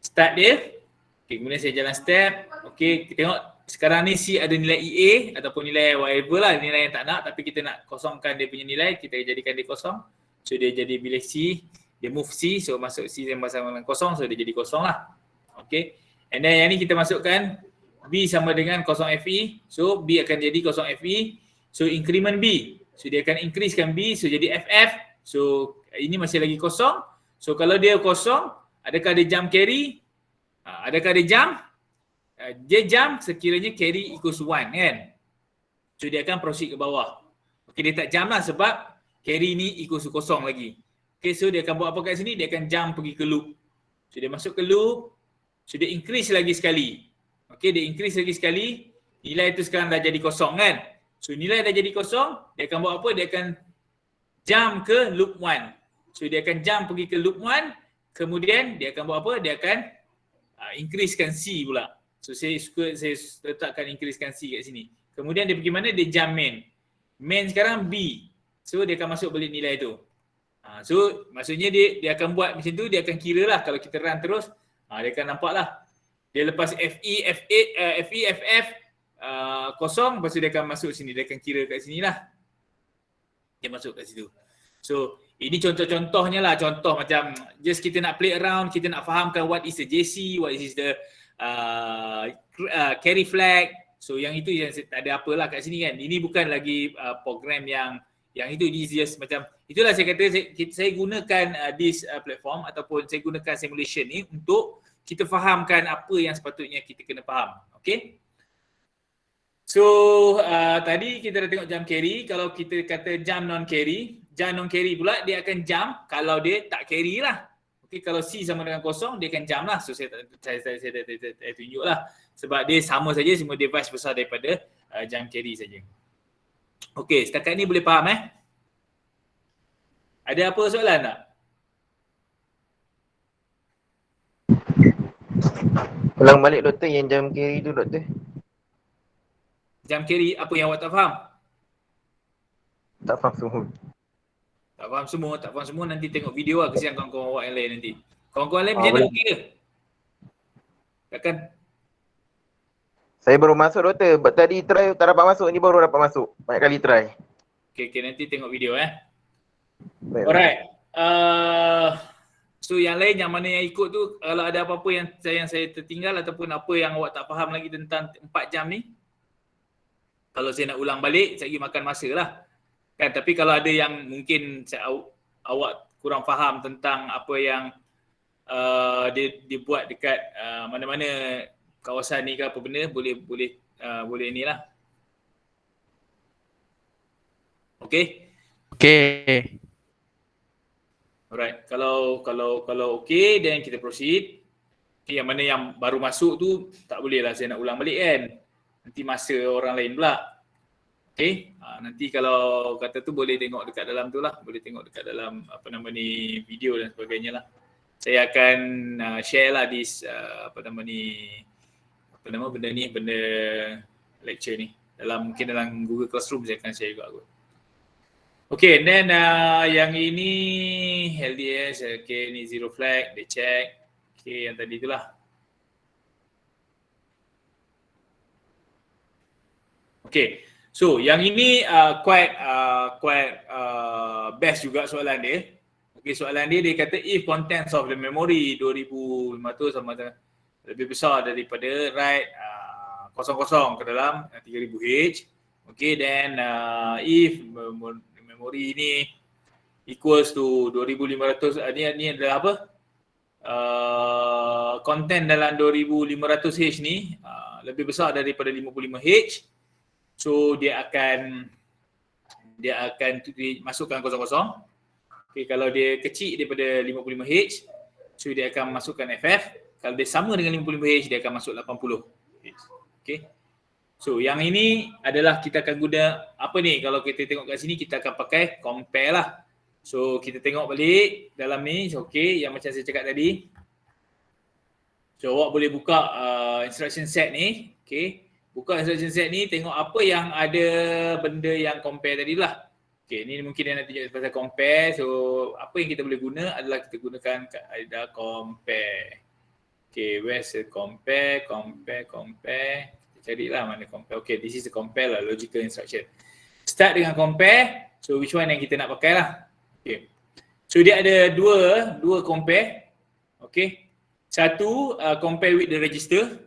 start dia. Okay, kemudian saya jalan step. Okay, kita tengok sekarang ni C ada nilai EA ataupun nilai whatever lah, nilai yang tak nak, tapi kita nak kosongkan dia punya nilai, kita jadikan dia kosong. So dia jadi bila C, dia move C, so masuk C sama dengan kosong, so dia jadi kosong lah. Okay, and then yang ni kita masukkan B sama dengan kosong FE, so B akan jadi kosong FE. So increment B, so dia akan increasekan B, so jadi FF. So ini masih lagi kosong. So kalau dia kosong, adakah dia jump carry? Adakah dia jump? Dia jump sekiranya carry equals 1 kan. So dia akan proceed ke bawah. Okay, dia tak jump lah sebab carry ni equals kosong lagi. Okay, so dia akan buat apa kat sini? Dia akan jump pergi ke loop. So dia masuk ke loop. So dia increase lagi sekali. Okay, dia increase lagi sekali. Nilai tu sekarang dah jadi kosong kan. So nilai dah jadi kosong, dia akan buat apa? Dia akan jump ke loop 1. So dia akan jump pergi ke loop 1, kemudian dia akan buat apa? Dia akan increasekan C pula. So saya letakkan increasekan C kat sini. Kemudian dia pergi mana? Dia jump main. Main sekarang B. So dia akan masuk balik nilai tu. So maksudnya dia akan buat macam tu, dia akan kira lah kalau kita run terus. Dia akan nampak lah. Dia lepas FE, FF, kosong, lepas tu dia akan masuk sini, dia akan kira kat sini lah. Dia masuk kat situ. So ini contoh-contohnya lah, contoh macam just kita nak play around, kita nak fahamkan what is the JC, what is the carry flag. So yang itu yang tak ada apalah kat sini kan. Ini bukan lagi program yang itu just macam, itulah saya kata saya gunakan this platform ataupun saya gunakan simulation ni untuk kita fahamkan apa yang sepatutnya kita kena faham. Okay? So tadi kita dah tengok jump carry. Kalau kita kata jump non carry pula dia akan jump kalau dia tak carry lah. Okay, kalau C sama dengan kosong dia akan jump lah. So saya tunjuk lah sebab dia sama saja, semua device besar daripada jump carry saja. Okay, setakat ni boleh faham Ada apa soalan tak? Ulang balik doktor yang jump carry tu doktor. Jump carry apa yang awak tak faham? Tak faham semua. Tak faham semua nanti tengok video lah, kesian kawan-kawan awak yang lain nanti. Kawan-kawan lain macam mana okey ke? Takkan? Saya baru masuk doktor. Tadi try tak dapat masuk, ni baru dapat masuk. Banyak kali try. Okay, nanti tengok video Baik. Alright. So yang lain yang mana yang ikut tu, kalau ada apa-apa yang saya tertinggal ataupun apa yang awak tak faham lagi tentang 4 jam ni, kalau saya nak ulang balik, saya pergi makan masa lah. Kan, tapi kalau ada yang mungkin awak kurang faham tentang apa yang dia buat dekat mana-mana kawasan ni ke apa benda, boleh inilah. Okay? Okay. Alright. Kalau okay, then kita proceed. Okay, yang mana yang baru masuk tu tak boleh lah saya nak ulang balik kan. Nanti masa orang lain pula. Okay. Nanti kalau kata tu boleh tengok dekat dalam tu lah. Boleh tengok dekat dalam apa nama ni, video dan sebagainya lah. Saya akan share lah this benda lecture ni. Mungkin dalam Google Classroom saya akan share juga kot. Okay, and then yang ini LDS, okay, ni zero flag, dia check. Okay, yang tadi itulah. Okay, so yang ini quite best juga soalan dia. Okay, soalan dia kata if contents of the memory 2500 sama lebih besar daripada write 00 ke dalam 3000H. Okay, then if memori ni equals to 2500, ni adalah apa? Content dalam 2500H ni lebih besar daripada 55H. So dia akan masukkan 00. Okay, kalau dia kecil daripada 55H, so dia akan masukkan FF. Kalau dia sama dengan 55H, dia akan masuk 80H. Okay. So yang ini adalah kita akan guna apa ni, kalau kita tengok kat sini kita akan pakai compare lah. So kita tengok balik dalam ni, okay, yang macam saya cakap tadi. So awak boleh buka instruction set ni, okay. Buka instruction set ni, tengok apa yang ada benda yang compare tadi lah. Okay, ni mungkin dia nak tunjuk pasal compare. So apa yang kita boleh guna adalah kita gunakan kaedah compare. Okay, where's the compare. Carilah mana compare. Okay, this is the compare lah, logical instruction. Start dengan compare. So which one yang kita nak pakai lah. Okay. So dia ada dua compare. Okay. Satu compare with the register,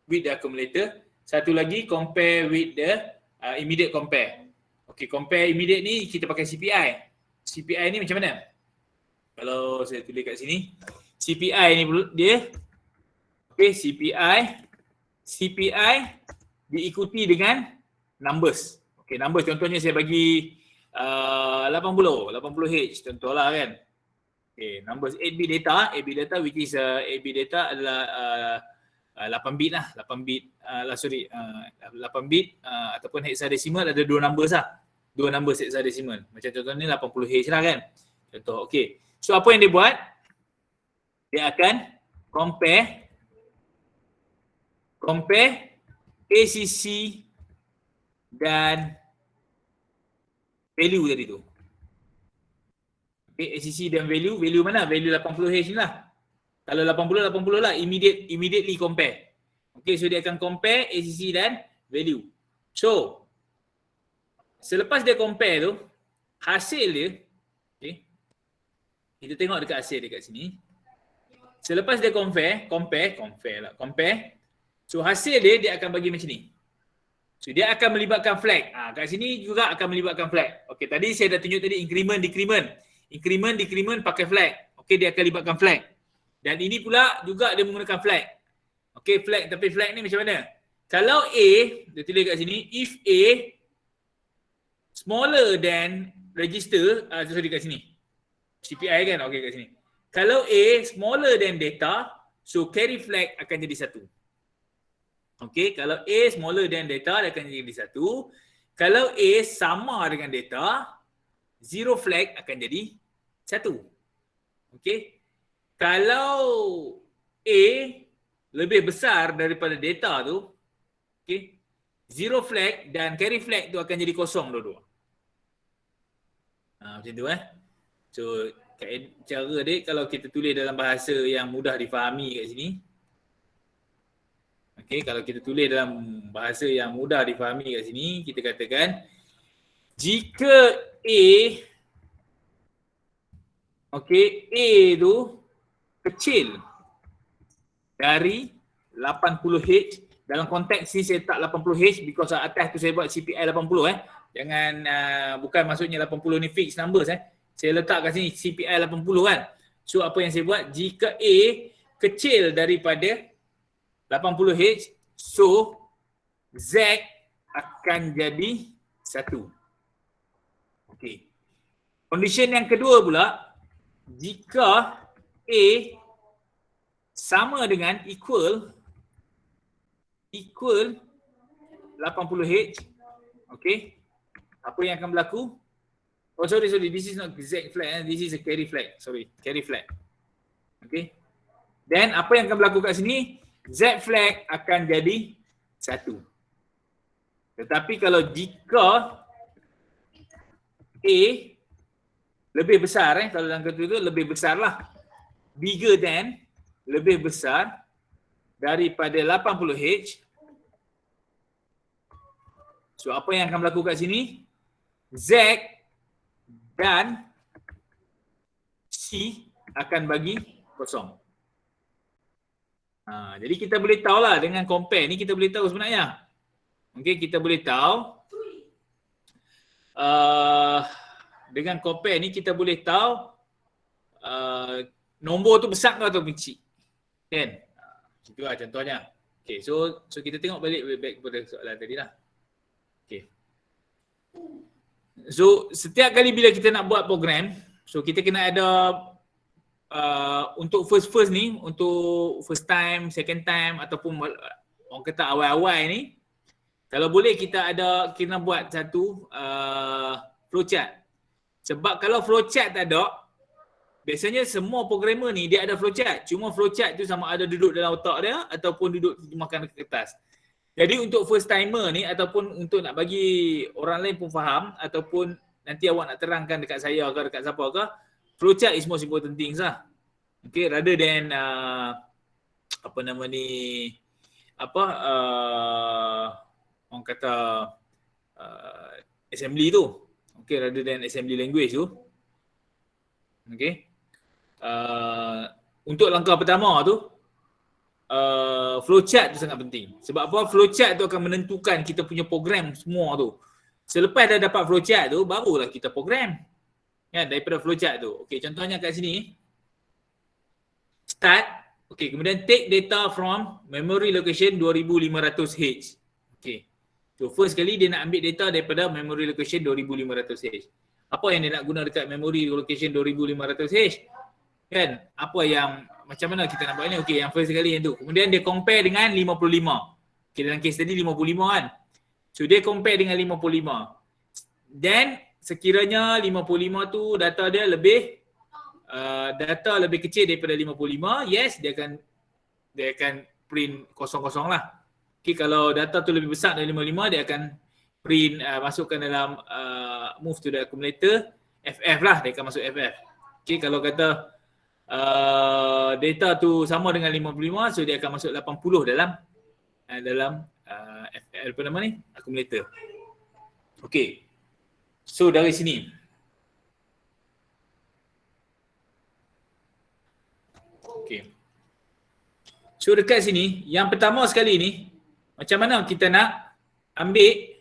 with the accumulator. Satu lagi compare with the immediate compare. Okay, compare immediate ni kita pakai CPI. CPI ni macam mana? Kalau saya tulis kat sini. CPI ni dia. Okay, CPI diikuti dengan numbers. Okay, numbers contohnya saya bagi 80H contohlah kan. Okay, numbers 8-bit data which is 8-bit data adalah 8 bit lah, 8 bit ataupun hexadecimal ada dua numbers lah. Dua numbers hexadecimal. Macam contoh ni 80H lah kan. Contoh, okay. So apa yang dia buat? Dia akan compare ACC dan value tadi tu. Okay, ACC dan value mana? Value 80H ni lah. Kalau 80 lah, immediately compare. Okay, so dia akan compare ACC dan value. So, selepas dia compare tu, hasil dia, okay, kita tengok dekat hasil dekat sini. Selepas dia compare, so hasil dia akan bagi macam ni. So dia akan melibatkan flag. Kat sini juga akan melibatkan flag. Okay, tadi saya dah tunjuk tadi increment, decrement pakai flag. Okay, dia akan libatkan flag. Dan ini pula juga dia menggunakan flag. Okay, flag, tapi flag ni macam mana? Kalau A, dia tulis kat sini, if A smaller than register, sorry kat sini. CPI kan, okay kat sini. Kalau A smaller than data, so carry flag akan jadi 1. Okay, kalau A smaller than data, dia akan jadi 1. Kalau A sama dengan data, zero flag akan jadi 1. Okay. Kalau A lebih besar daripada data tu, okay, zero flag dan carry flag tu akan jadi kosong dua-dua. Macam tu So cara dia kalau kita tulis dalam bahasa yang mudah difahami kat sini. Okay, kalau kita tulis dalam bahasa yang mudah difahami kat sini, kita katakan jika A, okay, A tu kecil dari 80H, dalam konteks ni saya tak 80H because atas tu saya buat CPI 80 Jangan bukan maksudnya 80 ni fixed numbers Saya letak kat sini CPI 80 kan. So apa yang saya buat, jika A kecil daripada 80H, so Z akan jadi 1. Okey. Condition yang kedua pula, jika A sama dengan equal 80H, okey, apa yang akan berlaku? Oh sorry, this is not Z flag, this is a carry flag. Sorry, carry flag. Okay. Then apa yang akan berlaku kat sini? Z flag akan jadi 1. Tetapi kalau jika A lebih besar, kalau dalam ketua itu lebih besar lah. Bigger than, lebih besar daripada 80H. So apa yang akan berlaku kat sini? Z dan C akan bagi kosong. Jadi kita boleh tahu lah dengan compare ni, kita boleh tahu sebenarnya. Okay, kita boleh tahu dengan compare ni kita boleh tahu nombor tu besar atau kecil. Kan? Itulah contohnya. Okay, so kita tengok balik back kepada soalan tadi lah. Okay. So setiap kali bila kita nak buat program, so kita kena ada untuk first ni, untuk first time, second time ataupun orang kata awal-awal ni, kalau boleh kita kena buat satu flowchart. Sebab kalau flowchart tak ada, biasanya semua programmer ni dia ada flowchart. Cuma flowchart tu sama ada duduk dalam otak dia ataupun duduk terjemahkan ke kertas. Jadi untuk first timer ni ataupun untuk nak bagi orang lain pun faham ataupun nanti awak nak terangkan dekat saya ke dekat siapa ke, flowchart is most important things lah. Okay, rather than orang kata assembly tu. Okay, rather than assembly language tu. Okay. Untuk langkah pertama tu, flowchart tu sangat penting. Sebab apa? Flowchart tu akan menentukan kita punya program semua tu. Selepas dah dapat flowchart tu, barulah kita program. Kan, daripada flowchart tu. Okey, contohnya kat sini. Start. Okey, kemudian take data from memory location 2500H. Okey. So first kali dia nak ambil data daripada memory location 2500H. Apa yang dia nak guna dekat memory location 2500H? Kan? Apa yang macam mana kita nak buat ni? Okey, yang first kali yang tu. Kemudian dia compare dengan 55. Okey, dalam kes tadi 55 kan. So dia compare dengan 55. Then sekiranya 55 tu data dia lebih kecil daripada 55, yes, dia akan print kosong-kosong lah. Okey, kalau data tu lebih besar dari 55, dia akan print masukkan dalam move to the accumulator, FF lah, dia akan masuk FF. Okey, kalau kata data tu sama dengan 55, so dia akan masuk 80 dalam apa nama ni? Accumulator. Okey. So dari sini. Okey. So dekat sini, yang pertama sekali ni, macam mana kita nak ambil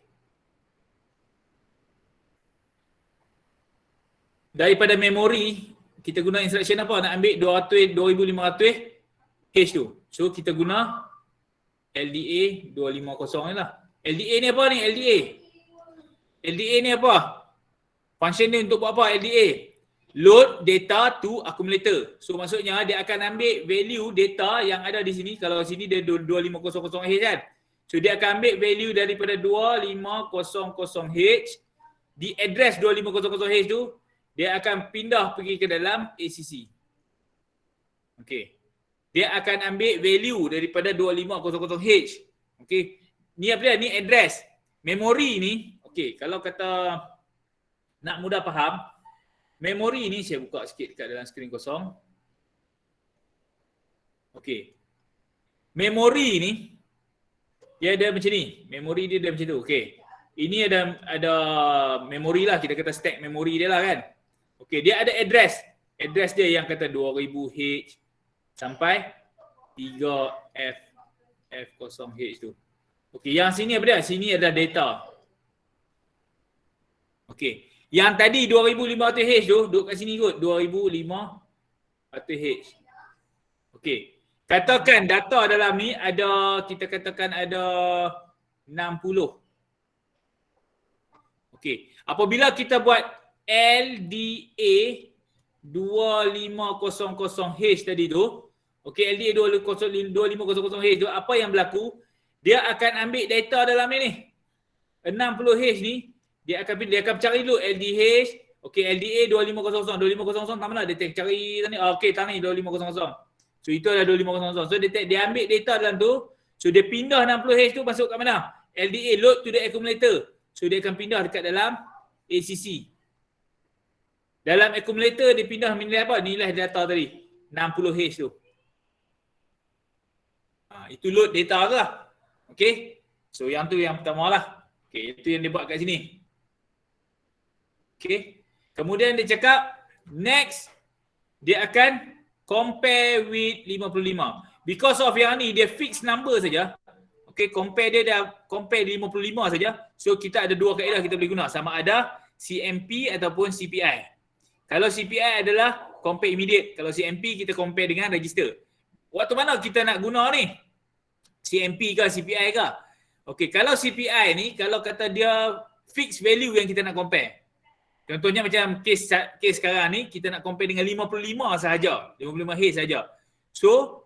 daripada memori, kita guna instruction apa? Nak ambil 2500H tu. So kita guna LDA 250 ni lah. LDA ni apa ni? LDA ni apa? Function ni untuk buat apa LDA? Load data to accumulator. So maksudnya dia akan ambil value data yang ada di sini. Kalau sini dia 2500H kan. So dia akan ambil value daripada 2500H di address 2500H tu, dia akan pindah pergi ke dalam ACC. Okey. Dia akan ambil value daripada 2500H. Okey. Ni apa dia? Ni address. Memori ni, okey, kalau kata nak mudah faham, memori ni saya buka sikit dekat dalam skrin kosong. Okey. Memori ni dia ada macam ni. Memori dia ada macam tu. Okey. Ini ada memori lah, kita kata stack memori dia lah kan. Okey, dia ada address. Address dia yang kata 2000H sampai 3F0H tu. Okey, yang sini apa dia? Sini ada data. Okey. Yang tadi 2500H tu duduk kat sini kot, 2500H. Okey. Katakan data dalam ni ada, kita katakan ada 60. Okey. Apabila kita buat LDA 2500H tadi tu, okey, LDA 2500H tu, apa yang berlaku? Dia akan ambil data dalam ni. 60H ni, dia akan cari dulu LDH, okey, LDA 2500, 2500 tak mana? Dia cari tadi, okey, tak ni 2500. So itu adalah 2500. So dia ambil data dalam tu, so dia pindah 60H tu masuk kat mana? LDA, load to the accumulator. So dia akan pindah dekat dalam ACC. Dalam accumulator dia pindah nilai apa? Nilai data tadi, 60H tu. Itu load data tu lah. Okey. So yang tu yang pertama lah. Okey, itu yang dia buat kat sini. Okey. Kemudian dia cakap next dia akan compare with 55. Because of yang ni dia fix number saja. Okey, compare dia dah compare 55 saja. So kita ada dua kaedah kita boleh guna, sama ada CMP ataupun CPI. Kalau CPI adalah compare immediate, kalau CMP kita compare dengan register. Waktu mana kita nak guna ni? CMP ke CPI ke? Okey, kalau CPI ni, kalau kata dia fixed value yang kita nak compare. Contohnya macam kes sekarang ni, kita nak compare dengan 55 sahaja, 55H sahaja. So,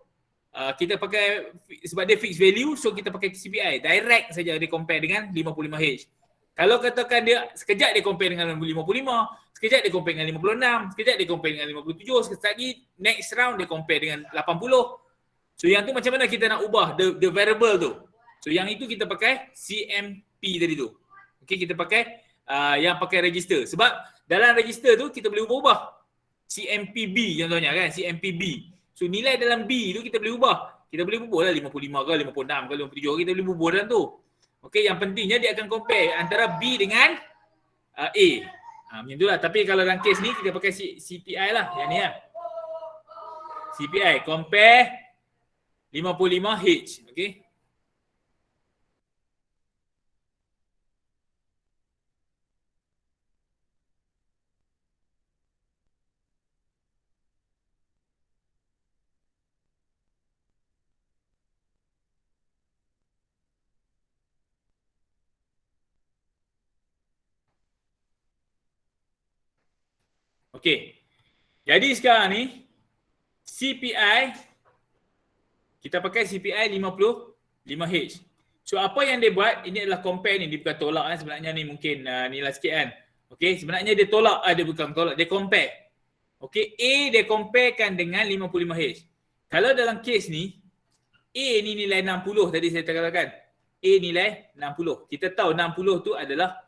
kita pakai, sebab dia fixed value, so kita pakai CPI. Direct saja dia compare dengan 55H. Kalau katakan dia, sekejap dia compare dengan 55, sekejap dia compare dengan 56, sekejap dia compare dengan 57, sekejap lagi next round dia compare dengan 80. So yang tu macam mana kita nak ubah the variable tu? So yang itu kita pakai CMP tadi tu. Okey, kita pakai yang pakai register. Sebab dalam register tu kita boleh ubah-ubah. CMPB contohnya kan, CMPB. So nilai dalam B tu kita boleh ubah. Kita boleh ubah lah 55 ke 56 ke 57, kita boleh ubah dalam tu. Okey, yang pentingnya dia akan compare antara B dengan A. Macam itulah. Tapi kalau dalam kes ni kita pakai CPI lah, yang ni lah. CPI compare 55H. Okey. Okey. Jadi sekarang ni CPI kita pakai CPI 55H. So apa yang dia buat, ini adalah compare ni, dia bukan tolak sebenarnya ni, mungkin nilai sikit kan. Okey, sebenarnya dia tolak, dia bukan tolak, dia compare. Okey, A dia comparekan dengan 55H. Kalau dalam kes ni A ni nilai 60 tadi saya katakan. A nilai 60. Kita tahu 60 tu adalah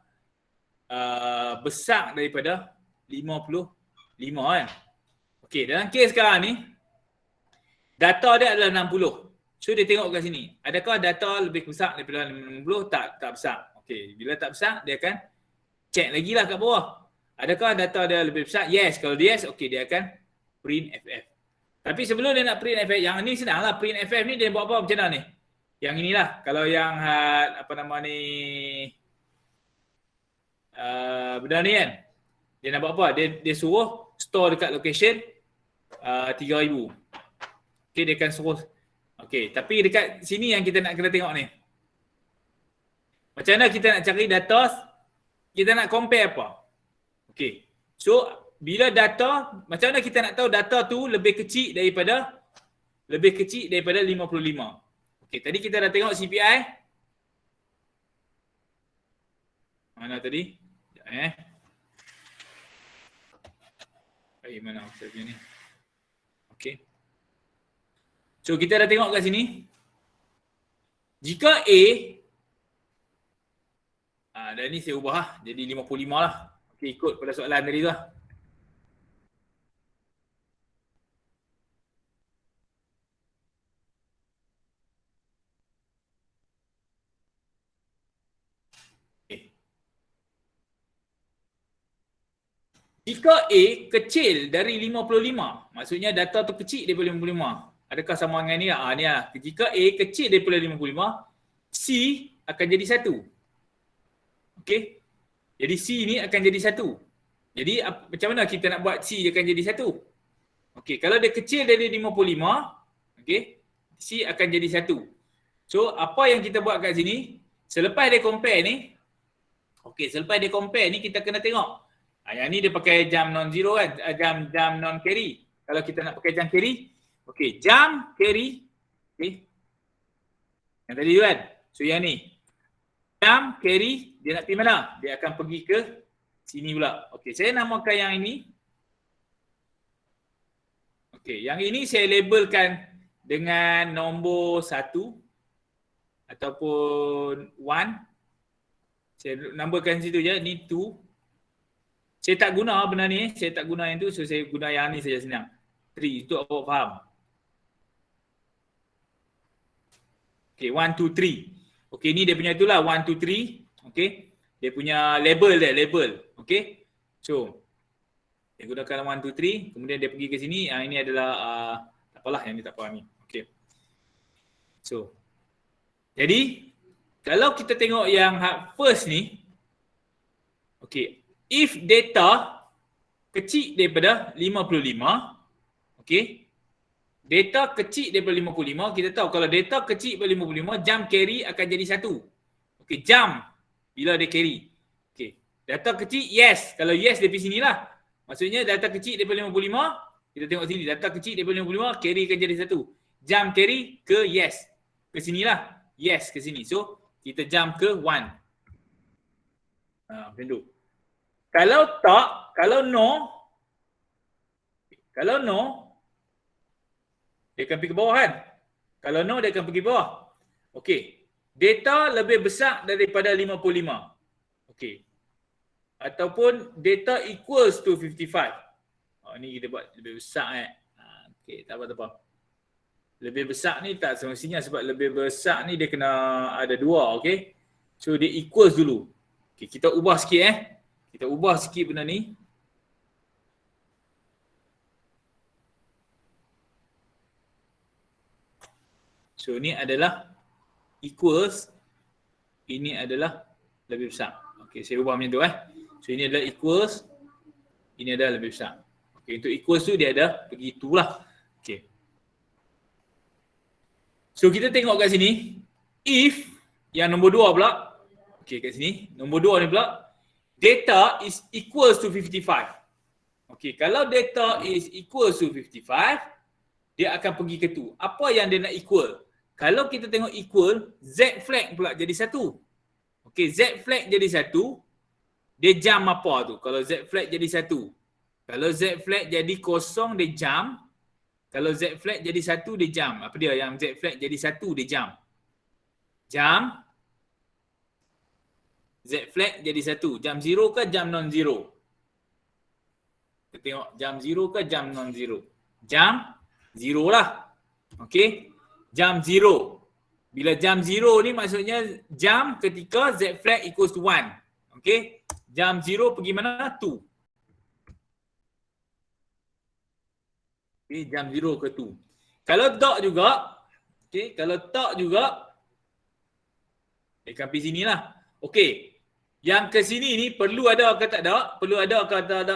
besar daripada 55 kan. Okey, dalam kes sekarang ni data dia adalah 60. So dia tengok kat sini. Adakah data lebih besar daripada 50? Tak besar. Okey, bila tak besar dia akan check lagi lah kat bawah. Adakah data dia lebih besar? Yes. Kalau yes, okey, dia akan print FF. Tapi sebelum dia nak print FF, yang ni senang lah. Print FF ni dia buat apa macam mana ni? Yang inilah. Kalau yang apa nama ni, benda ni kan, dia nak buat apa? Dia suruh store dekat location 3000. Okey, dia akan suruh. Okey, tapi dekat sini yang kita nak kena tengok ni. Macam mana kita nak cari data, kita nak compare apa? Okey. So, bila data, macam mana kita nak tahu data tu lebih kecil daripada 55. Okey, tadi kita dah tengok CPI. Mana tadi? Sekejap mana saya punya ni. Okey. So kita dah tengok kat sini. Jika A dan ni saya ubah lah, jadi 55 lah. Okey, ikut pada soalan tadi tu lah. Okay. Jika A kecil dari 55, maksudnya data tu kecil daripada 55. Adakah sama dengan ni lah? Ni lah. Jika A kecil daripada 55, C akan jadi 1. Okey. Jadi C ni akan jadi 1. Jadi macam mana kita nak buat C akan jadi 1? Okey, kalau dia kecil dari 55, okey, C akan jadi 1. So, apa yang kita buat kat sini, selepas dia compare ni, okey, selepas dia compare ni kita kena tengok. Yang ni dia pakai jam non-zero kan, jam non-carry. Kalau kita nak pakai jam carry, okey, jam carry, okey. Yang tadi tu kan. So, yang ni. Jam carry, dia nak pergi mana? Dia akan pergi ke sini pula. Okey, saya namakan yang ini. Okey, yang ini saya labelkan dengan nombor 1 ataupun 1. Saya namakan situ je, ni 2. Saya tak guna benda ni, saya tak guna yang tu, so saya guna yang ni saja senang. 3, untuk awak faham. Okey, 1, 2, 3. Okey, ni dia punya itulah 1, 2, 3. Okey, dia punya label dia, label. Okey, so dia gunakan 1, 2, 3, kemudian dia pergi ke sini. Ini adalah tak apalah, yang ni tak faham ni. Okey. So, jadi kalau kita tengok yang first ni, okey, if data kecil daripada 55, okey, data kecil daripada 55, kita tahu kalau data kecil daripada 55, jam carry akan jadi 1. Okey, jam bila dia carry. Okey, data kecil yes, kalau yes dia pergi sinilah. Maksudnya data kecil daripada 55, kita tengok sini, data kecil daripada 55, carry akan jadi 1. Jam carry ke yes. Ke sinilah. Yes, ke sini. So, kita jump ke 1. Macam tu. Kalau tak, kalau no, dia akan pergi ke bawah kan? Kalau no, dia akan pergi bawah. Okey. Data lebih besar daripada 55. Okey. Ataupun data equals to 55. Ni kita buat lebih besar okey, tak apa. Lebih besar ni tak semestinya, sebab lebih besar ni dia kena ada 2, okey. So dia equals dulu. Okey, kita ubah sikit Kita ubah sikit benda ni. So ni adalah equals, ini adalah lebih besar. Okey, saya ubah macam tu So ini adalah equals, ini adalah lebih besar. Okey, untuk equals tu dia ada begitulah. Okey. So kita tengok kat sini, if yang nombor 2 pula, okey kat sini, nombor 2 ni pula, data is equals to 55. Okey, kalau data is equals to 55, dia akan pergi ke 2. Apa yang dia nak equal? Kalau kita tengok equal, Z flag pula jadi 1. Okey, Z flag jadi 1, dia jam apa tu? Kalau Z flag jadi 1. Kalau Z flag jadi 0, dia jam. Kalau Z flag jadi 1, dia jam. Apa dia yang Z flag jadi 1, dia jam? Jam. Z flag jadi 1. Jam 0 ke jam non-zero? Kita tengok jam 0 ke jam non-zero? Jam 0 lah. Okey. Jam 0. Bila jam 0 ni maksudnya jam ketika Z flag equals to 1. Okey. Jam 0 pergi mana? 2. Okay, jam 0 ke 2. Kalau tak juga, okay, kalau tak juga, dia akan pergi sini lah. Okey, yang ke sini ni perlu ada ke tak ada? Perlu ada ke tak ada?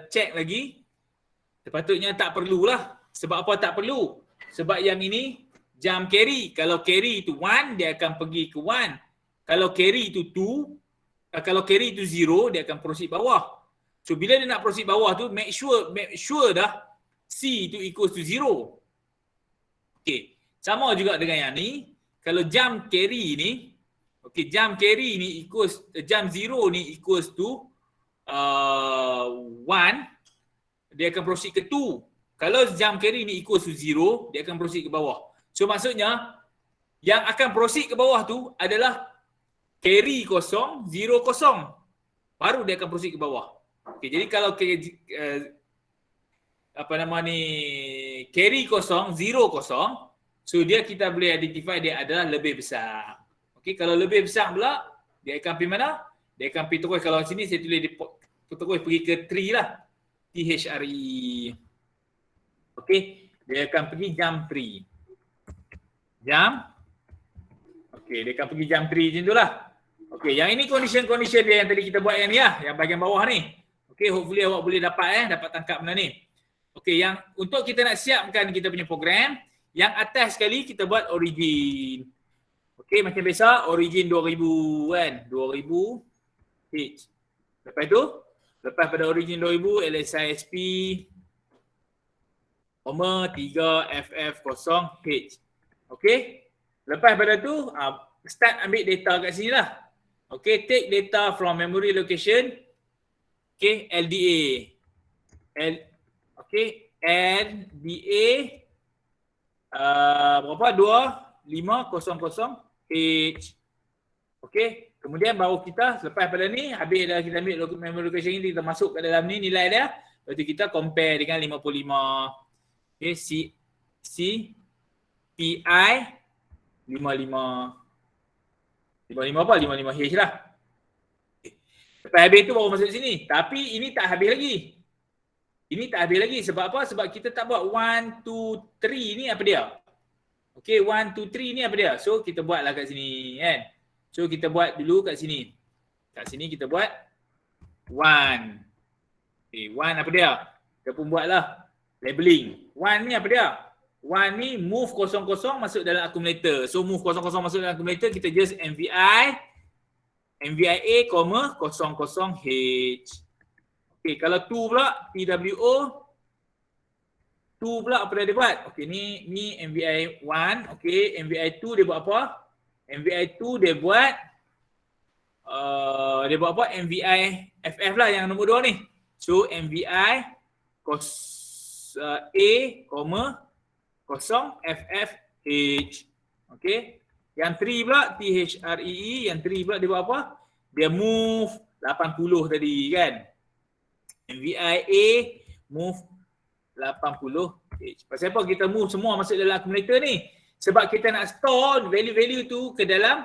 Check lagi. Sepatutnya tak perlulah. Sebab apa tak perlu? Sebab yang ini jam carry. Kalau carry itu 1, dia akan pergi ke 1. Kalau carry itu 2, kalau carry itu 0, dia akan proceed bawah. So bila dia nak proceed bawah tu, make sure dah C itu equals to 0. Okey, sama juga dengan yang ni. Kalau jam carry ni, okey, jam carry ni equals, jam 0 ni equals to 1, dia akan proceed ke 2. Kalau jam carry ni equals to 0, dia akan proceed ke bawah. So maksudnya, yang akan proceed ke bawah tu adalah carry 0, 0, 0. Baru dia akan proceed ke bawah. Okey, jadi kalau carry 0, 0, 0, so dia kita boleh identify dia adalah lebih besar. Okey, kalau lebih besar pula, dia akan pergi mana? Dia akan pergi terus, kalau sini saya tulis terus pergi ke 3 lah. THRE. Okey, dia akan pergi jam 3. Jam. Okey, dia akan pergi jam 3 macam itulah. Okey, yang ini condition dia yang tadi kita buat yang ni lah, yang bahagian bawah ni. Okey, hopefully awak boleh dapat dapat tangkap benda ni. Okey, yang untuk kita nak siapkan kita punya program, yang atas sekali kita buat origin. Okey, macam biasa origin 2000 kan, 2000 H. Lepas tu, lepas pada origin 2000 LSISP 3FF0H. Okey. Lepas pada tu start ambil data kat sini lah. Okey, take data from memory location. Okey, LDA. Okey, LDA berapa? 2500H. Okey, kemudian baru kita selepas pada ni habis dah kita ambil memory location ni, kita masuk ke dalam ni nilai dia. Lepas tu kita compare dengan 55. Okey, PI 55 apa? 55H lah. Lepas habis tu baru masuk sini. Tapi ini tak habis lagi. Ini tak habis lagi. Sebab apa? Sebab kita tak buat 1, 2, 3 ni apa dia? Okey, 1, 2, 3 ni apa dia? So kita buatlah kat sini kan. So kita buat dulu kat sini. Kat sini kita buat 1. Okay, 1 apa dia? Kita pun buatlah labeling. 1 ni apa dia? 1 ni move 00 masuk dalam accumulator. So move 00 masuk dalam accumulator, kita just MVIA, 00H. Okay, kalau 2 pula, TWO, 2 pula apa dia buat? Okay, ni MVI 1. Okay, MVI 2 dia buat apa? MVI 2 dia buat apa? MVI FF lah yang nombor 2 ni. So MVI A, 0FFH. Okey. Yang 3 pula THREE, yang 3 pula dia buat apa? Dia move 80 tadi kan. MVIA move 80H. Pasal apa kita move semua masuk dalam accumulator ni? Sebab kita nak store value-value tu ke dalam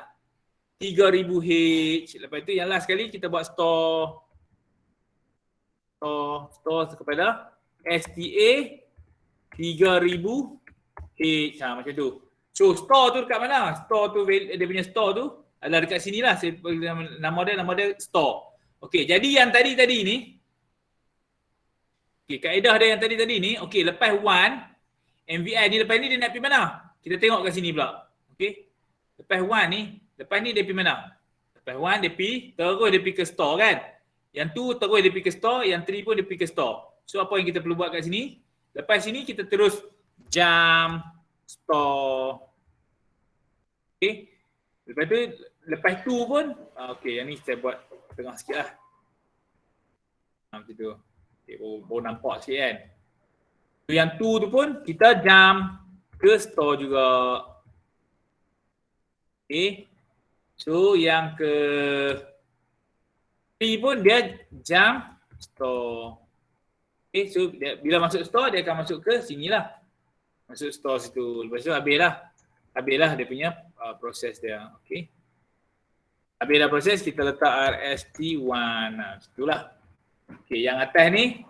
3000H. Lepas tu yang last sekali kita buat store kepada STA 3000H. Macam tu. So store tu dekat mana? Store tu, dia punya store tu adalah dekat sini lah. Nama dia store. Okey, jadi yang tadi ni, okey, kaedah dia yang tadi ni, okey, lepas 1, MVI ni lepas ni dia nak pergi mana? Kita tengok kat sini pula. Okey. Lepas 1 ni, lepas ni dia pergi mana? Lepas 1 dia pergi, terus dia pergi ke store kan? Yang tu terus dia pergi ke store, yang 3 pun dia pergi ke store. So apa yang kita perlu buat kat sini? Lepas sini kita terus jump store. Okey. Lepas tu, lepas tu pun, okey, yang ni saya buat tengah sikit lah. Macam tu. Okay, baru nampak sikit kan. So, yang tu pun kita jump ke store juga. Okay. So yang ke 3 pun dia jump store. Okay, so dia, bila masuk store dia akan masuk ke sini lah. Masuk store situ. Lepas tu habislah dia punya proses dia. Okay. Habis dah proses, kita letak RST1. Itulah. Okay, yang atas ni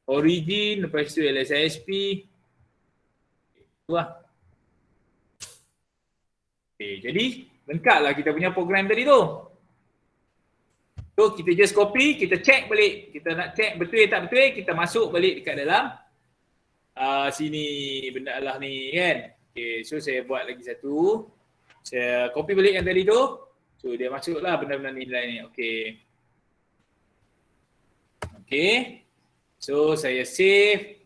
origin, lepas tu LSISP. Itulah. Okay, jadi lengkaplah kita punya program tadi tu. So kita just copy, kita check balik. Kita nak check betul tak betul, kita masuk balik dekat dalam sini benda lah ni kan. Okay, so saya buat lagi satu. Saya copy balik yang tadi tu. So dia masuklah benda-benda nilai ni. Okay. Okay. So saya save.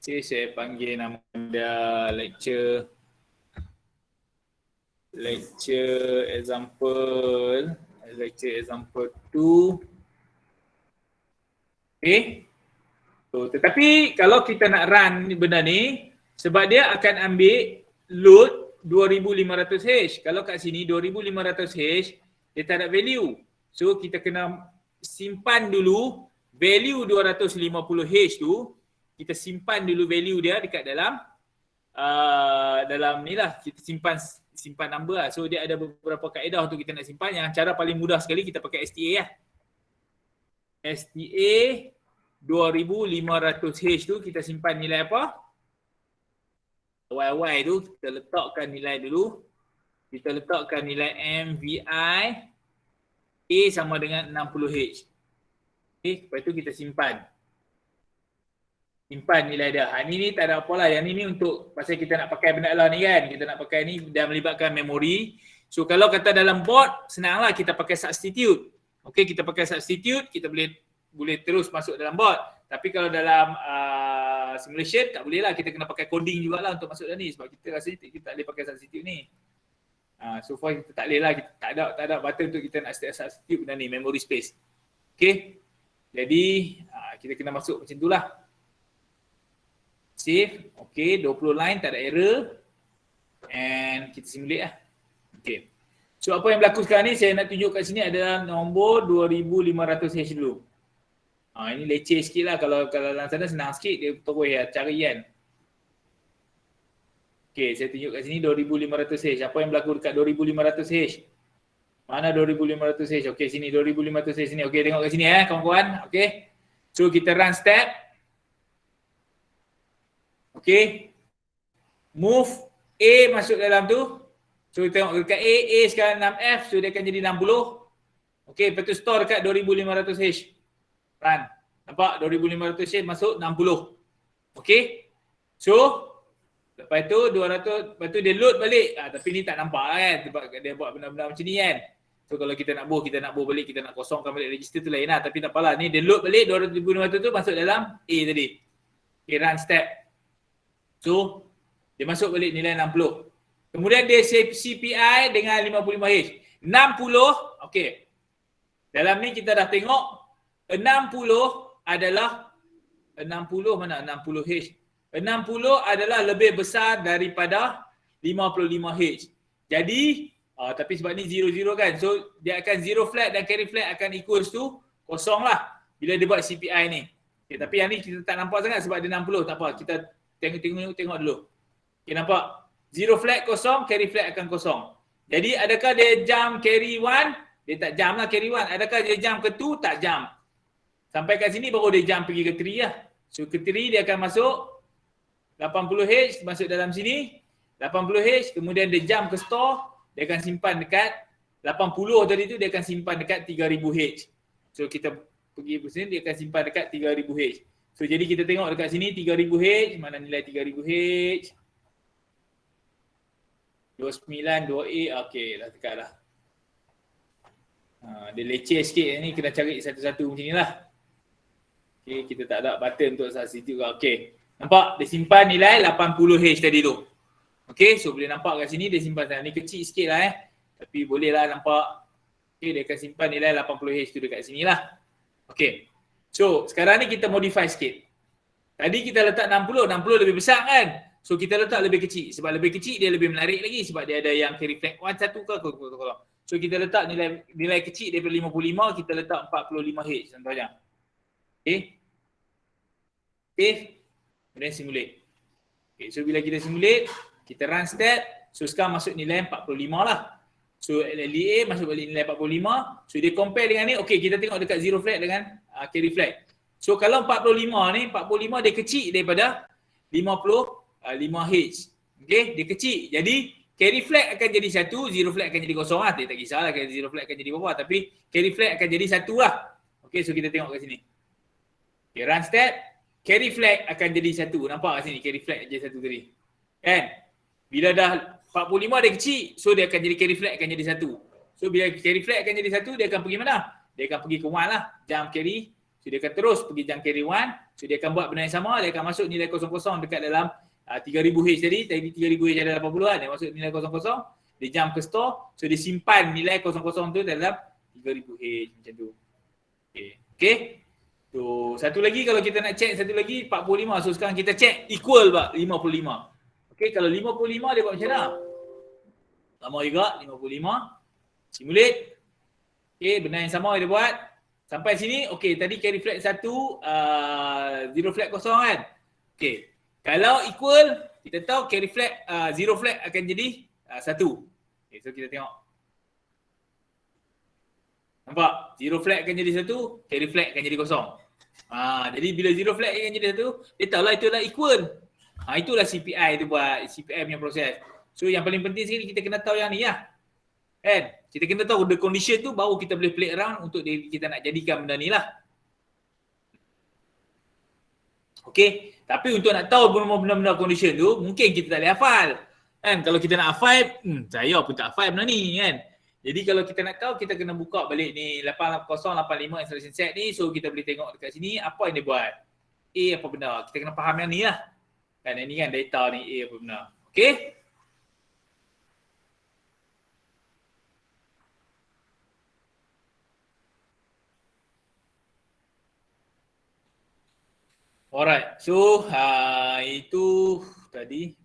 Saya panggil nama dia lecture example 2. Okay. So tetapi kalau kita nak run benda ni, sebab dia akan ambil load 2500H. Kalau kat sini 2500H dia tak ada value. So kita kena simpan dulu value 250H tu. Kita simpan dulu value dia dekat dalam dalam ni lah. Kita simpan number lah. So dia ada beberapa kaedah untuk kita nak simpan. Yang cara paling mudah sekali kita pakai STA lah. STA 2500H tu kita simpan nilai apa? Y tu kita letakkan nilai dulu kita letakkan nilai MVI A sama dengan 60H. Okay, lepas tu kita simpan. Simpan nilai dia. Ni tak ada apalah. Yang ni untuk pasal kita nak pakai benda lah ni kan. Kita nak pakai ni dan melibatkan memori. So kalau kata dalam board, senanglah kita pakai substitute. Okay, kita pakai substitute, kita boleh terus masuk dalam board. Tapi kalau dalam simulation, tak boleh lah. Kita kena pakai coding jugalah untuk masuk dalam ni. Sebab kita rasanya kita tak boleh pakai substitute ni. So far kita tak boleh lah. Kita tak ada button untuk kita nak substitute benda ni, memory space. Okay. Jadi, kita kena masuk macam tu lah. Save. Okay, 20 line, tak ada error. And kita simulate lah. Okay. So apa yang berlaku sekarang ni, saya nak tunjuk kat sini adalah nombor 2500H dulu. Ini leceh sikit lah. Kalau dalam sana senang sikit, dia terus ya, cari kan. Okay, saya tunjuk kat sini 2500H. Apa yang berlaku dekat 2500H? Mana 2500H? Okay, sini 2500H sini. Okay, tengok kat sini kawan-kawan. Okay. So kita run step. Okay. Move A masuk dalam tu. So tengok dekat A sekarang 6F. So dia akan jadi 60. Okay, lepas tu store dekat 2500H. Run. Nampak 2500H masuk 60. Okay. So lepas tu 200, lepas tu dia load balik. Tapi ni tak nampak kan sebab dia buat benda-benda macam ni kan. So kalau kita nak boh balik, kita nak kosongkan balik register tu lain lah. Tapi tak apalah. Ni dia load balik 200,500 tu masuk dalam A tadi. Okay, run step. So dia masuk balik nilai 60. Kemudian dia save CPI dengan 55H. 60, okay. Dalam ni kita dah tengok 60 adalah 60 mana 60H. 60 adalah lebih besar daripada 55H. Jadi, tapi sebab ni 0 kan. So dia akan 0 flag dan carry flag akan equals to kosong lah bila dia buat CPI ni. Okay, tapi yang ni kita tak nampak sangat sebab dia 60. Tak apa, kita tengok dulu. Okay, nampak? 0 flag kosong, carry flag akan kosong. Jadi adakah dia jump carry 1? Dia tak jump lah carry 1. Adakah dia jump ke 2? Tak jump. Sampai kat sini baru dia jump pergi ke 3 lah. So ke 3 dia akan masuk 80H masuk dalam sini. 80H kemudian dia jump ke store. Dia akan simpan dekat 80 tadi tu dia akan simpan dekat 3000H. So kita pergi ke sini dia akan simpan dekat 3000H. So jadi kita tengok dekat sini 3000H. Mana nilai 3000H? 292A, okey dah tekan lah. Dia leceh sikit ni, kena cari satu-satu macam ni lah. Okey, kita tak ada button untuk substitute. Okey, nampak dia simpan nilai 80H tadi tu. Okey, so boleh nampak kat sini dia simpan sana. Ni kecil sikit lah tapi boleh lah nampak. Okey, dia akan simpan nilai 80H tu dekat sini lah. Okey, so sekarang ni kita modify sikit. Tadi kita letak 60 lebih besar kan? So kita letak lebih kecil. Sebab lebih kecil dia lebih menarik lagi. Sebab dia ada yang carry flag 1, 1 ke. So kita letak nilai kecil daripada 55, kita letak 45H contohnya. Okay. Kemudian simulate. Okay, so bila kita simulate, kita run step. So sekarang masuk nilai 45 lah. So LDA masuk balik nilai 45. So dia compare dengan ni. Okay, kita tengok dekat 0 flag dengan carry flag. So kalau 45 ni, 45 dia kecil daripada 55H. Okay, dia kecil. Jadi carry flag akan jadi 1, 0 flag akan jadi kosong lah. Tak kisahlah 0 flag akan jadi berapa. Tapi carry flag akan jadi 1 lah. Okay, so kita tengok kat sini. Okay, run step. Carry flag akan jadi 1. Nampak kat sini carry flag jadi 1 tadi. Kan? Bila dah 45 dia kecil, so dia akan jadi carry flag akan jadi 1. So bila carry flag akan jadi 1, dia akan pergi mana? Dia akan pergi ke 1 lah. Jump carry. So dia akan terus pergi jump carry 1. So dia akan buat benda yang sama. Dia akan masuk nilai 00 dekat dalam 3000H tadi 3000H ada 80 lah. Dia masuk nilai 00. Dia jump ke store. So dia simpan nilai 00 tu dalam 3000H macam tu. Okay. So satu lagi kalau kita nak check satu lagi 45. So sekarang kita check equal pak 55. Okay, kalau 55 dia buat macam mana? Sama juga 55. Simulate. Okay, benda yang sama dia buat. Sampai sini, okay, tadi carry flag 1, 0 flag kosong kan? Okay. Kalau equal, kita tahu carry flag, 0 flag akan jadi 1. Okay, so kita tengok. Nampak? 0 flag akan jadi 1, carry flag akan jadi kosong. Jadi bila 0 flag akan jadi 1, dia tahulah itulah equal. Itulah CPI tu buat, CPI punya proses. So yang paling penting sekali kita kena tahu yang ni lah. Kan? Kita kena tahu the condition tu baru kita boleh play around untuk kita nak jadikan benda ni lah. Okay. Tapi untuk nak tahu benda-benda condition tu, mungkin kita tak boleh hafal. Kan? Kalau kita nak hafal, saya pun tak hafal benda ni kan. Jadi kalau kita nak tahu, kita kena buka balik ni 8085 instruction set ni. So kita boleh tengok dekat sini apa yang dia buat. A apa benda. Kita kena faham yang ni lah. Kan yang ni kan data ni A apa benda. Okay. Alright. So itu tadi.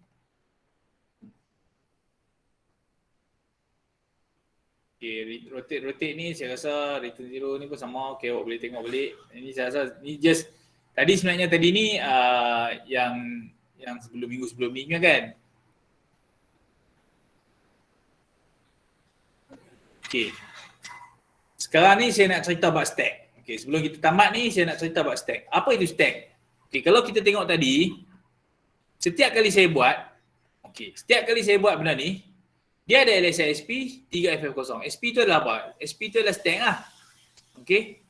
Okay, rotate ni saya rasa return zero ni pun sama. Okay, awak boleh tengok balik. Ini saya rasa ni just tadi sebenarnya tadi ni yang minggu sebelum ni kan. Okay. Sekarang ni saya nak cerita about stack. Okay, sebelum kita tamat ni saya nak cerita about stack. Apa itu stack? Okay, kalau kita tengok tadi, setiap kali saya buat benda ni, dia ada LSI SP 3FF0. SP tu adalah apa? SP tu adalah stack lah. Okay.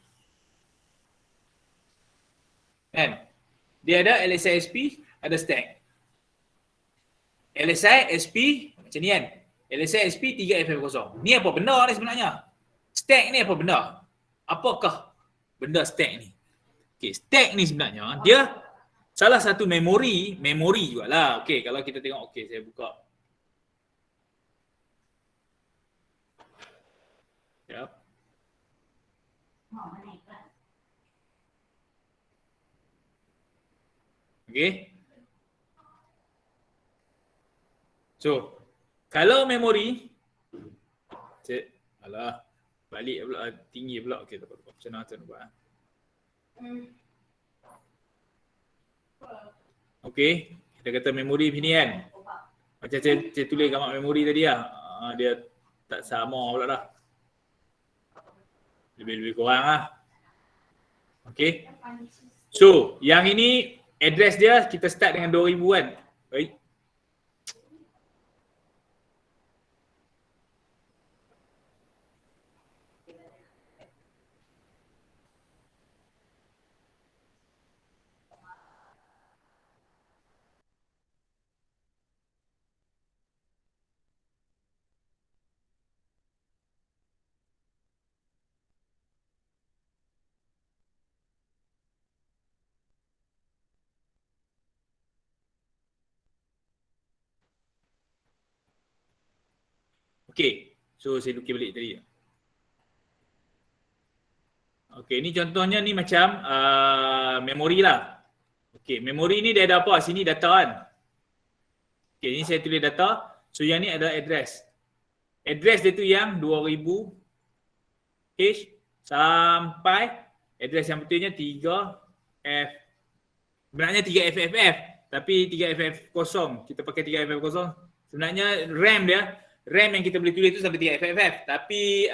Kan? Dia ada LSI SP, ada stack. LSI SP macam ni kan. LSI SP 3FF0. Ni apa benda ni sebenarnya? Stack ni apa benda? Apakah benda stack ni? Okay, stack ni sebenarnya dia salah satu memori jugalah. Okay, kalau kita tengok, okay saya buka. Yep. Okay. So, kalau memori, alah, balik pula, tinggi pula. Okay, tak apa-apa. Macam mana tu nak buat? Okay, kita kata memori sini kan. Macam saya tulis gambar memori tadi lah. Dia tak sama pula dah. Lebih-lebih kurang lah. Okay. So, yang ini address dia kita start dengan 2000 kan. Baik. Okay, so saya lukis balik tadi. Okay, ni contohnya ni macam memori lah. Okay, memori ni dia ada apa? Sini data kan. Okay, ni saya tulis data. So yang ni adalah address. Address dia tu yang 2000 H sampai address yang betulnya 3F. Sebenarnya 3FFF. Tapi 3FF0. Kita pakai 3FF0. Sebenarnya RAM yang kita boleh tulis tu sampai 3FFF. Tapi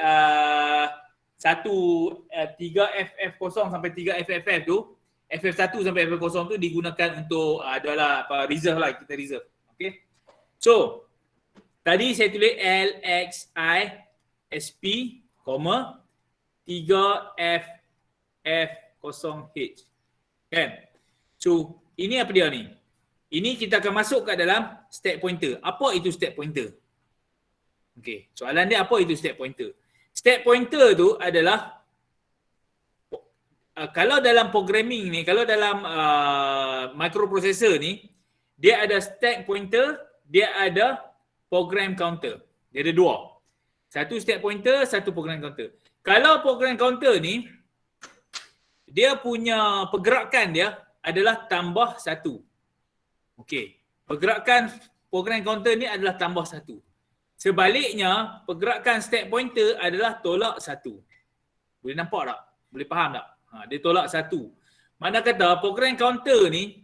3FF0 sampai 3FFF tu, FF1 sampai FF0 tu digunakan untuk adalah reserve lah, kita reserve. Okay. So, tadi saya tulis LXI SP, 3FF0H. Kan? So, ini apa dia ni? Ini kita akan masuk kat dalam stack pointer. Apa itu stack pointer? Okey, soalan dia apa itu stack pointer? Stack pointer tu adalah kalau dalam programming ni, kalau dalam microprocessor ni, dia ada stack pointer, dia ada program counter. Dia ada dua. Satu stack pointer, satu program counter. Kalau program counter ni, dia punya pergerakan dia adalah tambah satu. Okey, pergerakan program counter ni adalah tambah satu. Sebaliknya, pergerakan stack pointer adalah tolak satu. Boleh nampak tak? Boleh faham tak? Dia tolak satu. Mana kata program counter ni,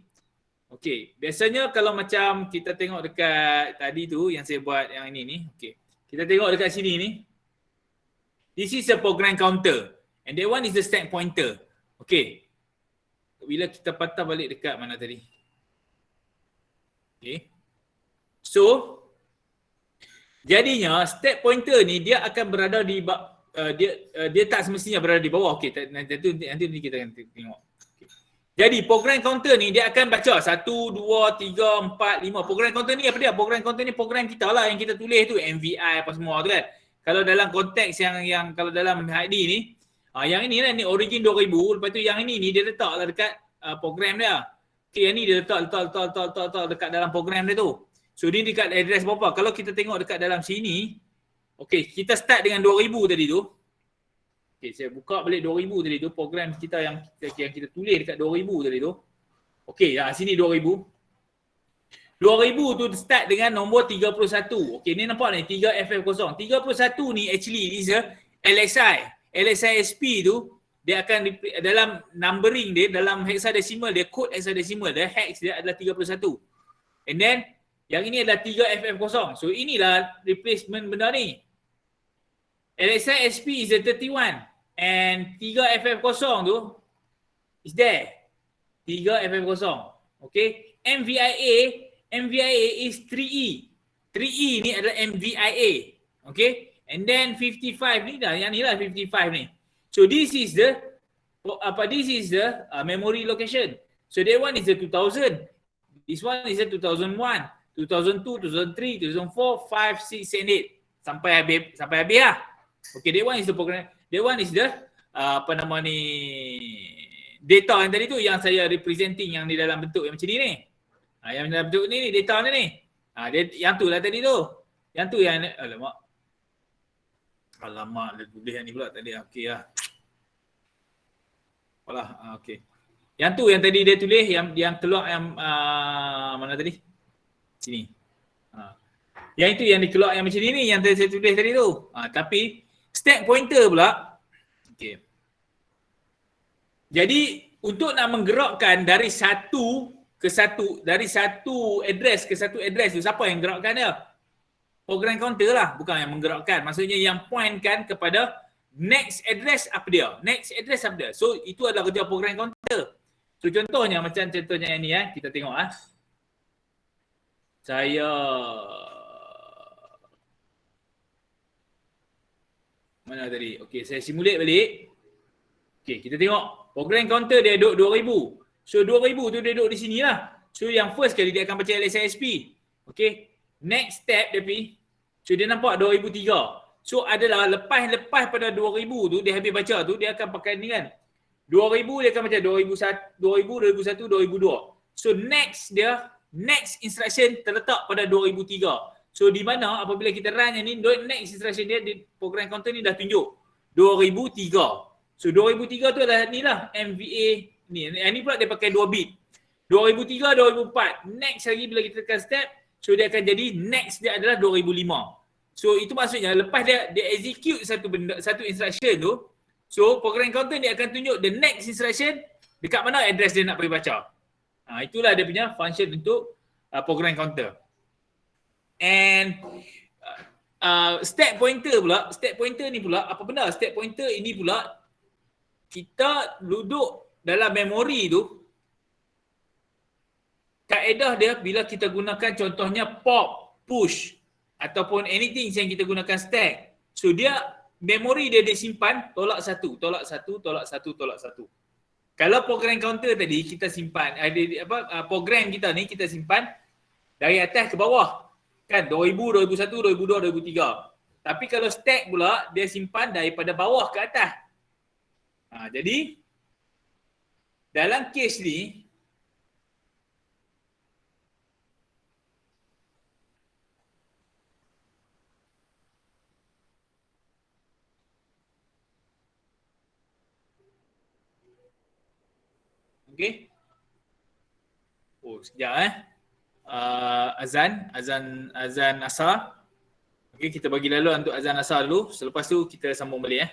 okey, biasanya kalau macam kita tengok dekat tadi tu yang saya buat yang ini ni, okey. Kita tengok dekat sini ni. This is a program counter and that one is the stack pointer. Okey. Bila kita patah balik dekat mana tadi? Okey. So, Jadinya step pointer ni dia akan berada di dia tak semestinya berada di bawah. Okey, nanti kita akan tengok. Okay. Jadi program counter ni dia akan baca 1 2 3 4 5. Program counter ni apa dia? Program counter ni program kita lah yang kita tulis tu, MVI apa semua tu kan. Kalau dalam konteks yang kalau dalam HD ni, yang ini lah ni origin 2000, lepas tu yang ini ni dia letaklah dekat program dia. Okey, yang ni dia letak dekat dalam program dia tu. So ni dekat address berapa? Kalau kita tengok dekat dalam sini, okey, kita start dengan 2000 tadi tu. Okey, saya buka balik 2000 tadi tu, program kita yang kita tulis dekat 2000 tadi tu. Okey, sini 2000. 2000 tu start dengan nombor 31. Okey, ni nampak ni 3FF0. 31 ni actually is a LSI. LSI-SP tu dia akan dalam numbering dia, dalam hexadecimal dia, code hexadecimal dia, hex dia adalah 31. And then yang ini adalah 3FF0. So inilah replacement benda ni. LSI SP is a 31 and 3FF0 tu is there. 3FF0. Okay. MVIA is 3E. 3E ni adalah MVIA. Okay. And then 55 ni dah, yang ni lah 55 ni. So this is the memory location. So that one is the 2000. This one is the 2001. 2002, 2003, 2004, 5, 6, and 8. Sampai habis lah. Okay, that one is the program. That one is the data yang tadi tu yang saya representing yang di dalam bentuk yang macam ni. Yang dalam bentuk ni data ni. Yang tu lah tadi tu. Yang tu yang alamak dia tulis yang ni pula tadi. Okey lah. Alah, okey. Yang tu yang tadi dia tulis yang keluar yang mana tadi? Sini. Yang itu yang dikeluar yang macam ni yang saya tulis tadi tu. Tapi stack pointer pula. Okey. Jadi untuk nak menggerakkan dari satu address ke satu address tu, siapa yang gerakkan dia? Program counter lah, bukan yang menggerakkan. Maksudnya yang pointkan kepada next address apa dia? Next address apa dia? So itu adalah kerja program counter. So contohnya macam yang ni kita tengok saya mana tadi? Okey, saya simulate balik. Okey, kita tengok program counter dia duduk 2000. So 2000 tu dia duduk di sini lah. So yang first kali dia akan baca LSISP. Okey, next step dia pergi. So dia nampak 2003. So adalah lepas pada 2000 tu dia habis baca tu dia akan pakai ni kan. 2000 dia akan baca 2001, 2002. So next instruction terletak pada 2003. So di mana apabila kita run yang ni, next instruction dia di program counter ni dah tunjuk 2003. So 2003 tu adalah ni lah MVA ni. Yang ni pula dia pakai 2 bit. 2003, 2004. Next lagi bila kita tekan step, so dia akan jadi next dia adalah 2005. So itu maksudnya lepas dia execute satu instruction tu, so program counter dia akan tunjuk the next instruction dekat mana address dia nak pergi baca. Itulah dia punya function untuk program counter. And stack pointer ni pula apa benda? Stack pointer ini pula kita duduk dalam memori tu, kaedah dia bila kita gunakan contohnya pop, push ataupun anything yang kita gunakan stack. So dia memori dia disimpan tolak satu. Kalau program counter tadi kita simpan program kita ni kita simpan dari atas ke bawah. Kan 2000, 2001, 2002, 2003. Tapi kalau stack pula dia simpan daripada bawah ke atas. Jadi dalam kes ni okey. Sekejap azan asar. Okey, kita bagi lalu untuk azan asar dulu. Selepas tu kita sambung balik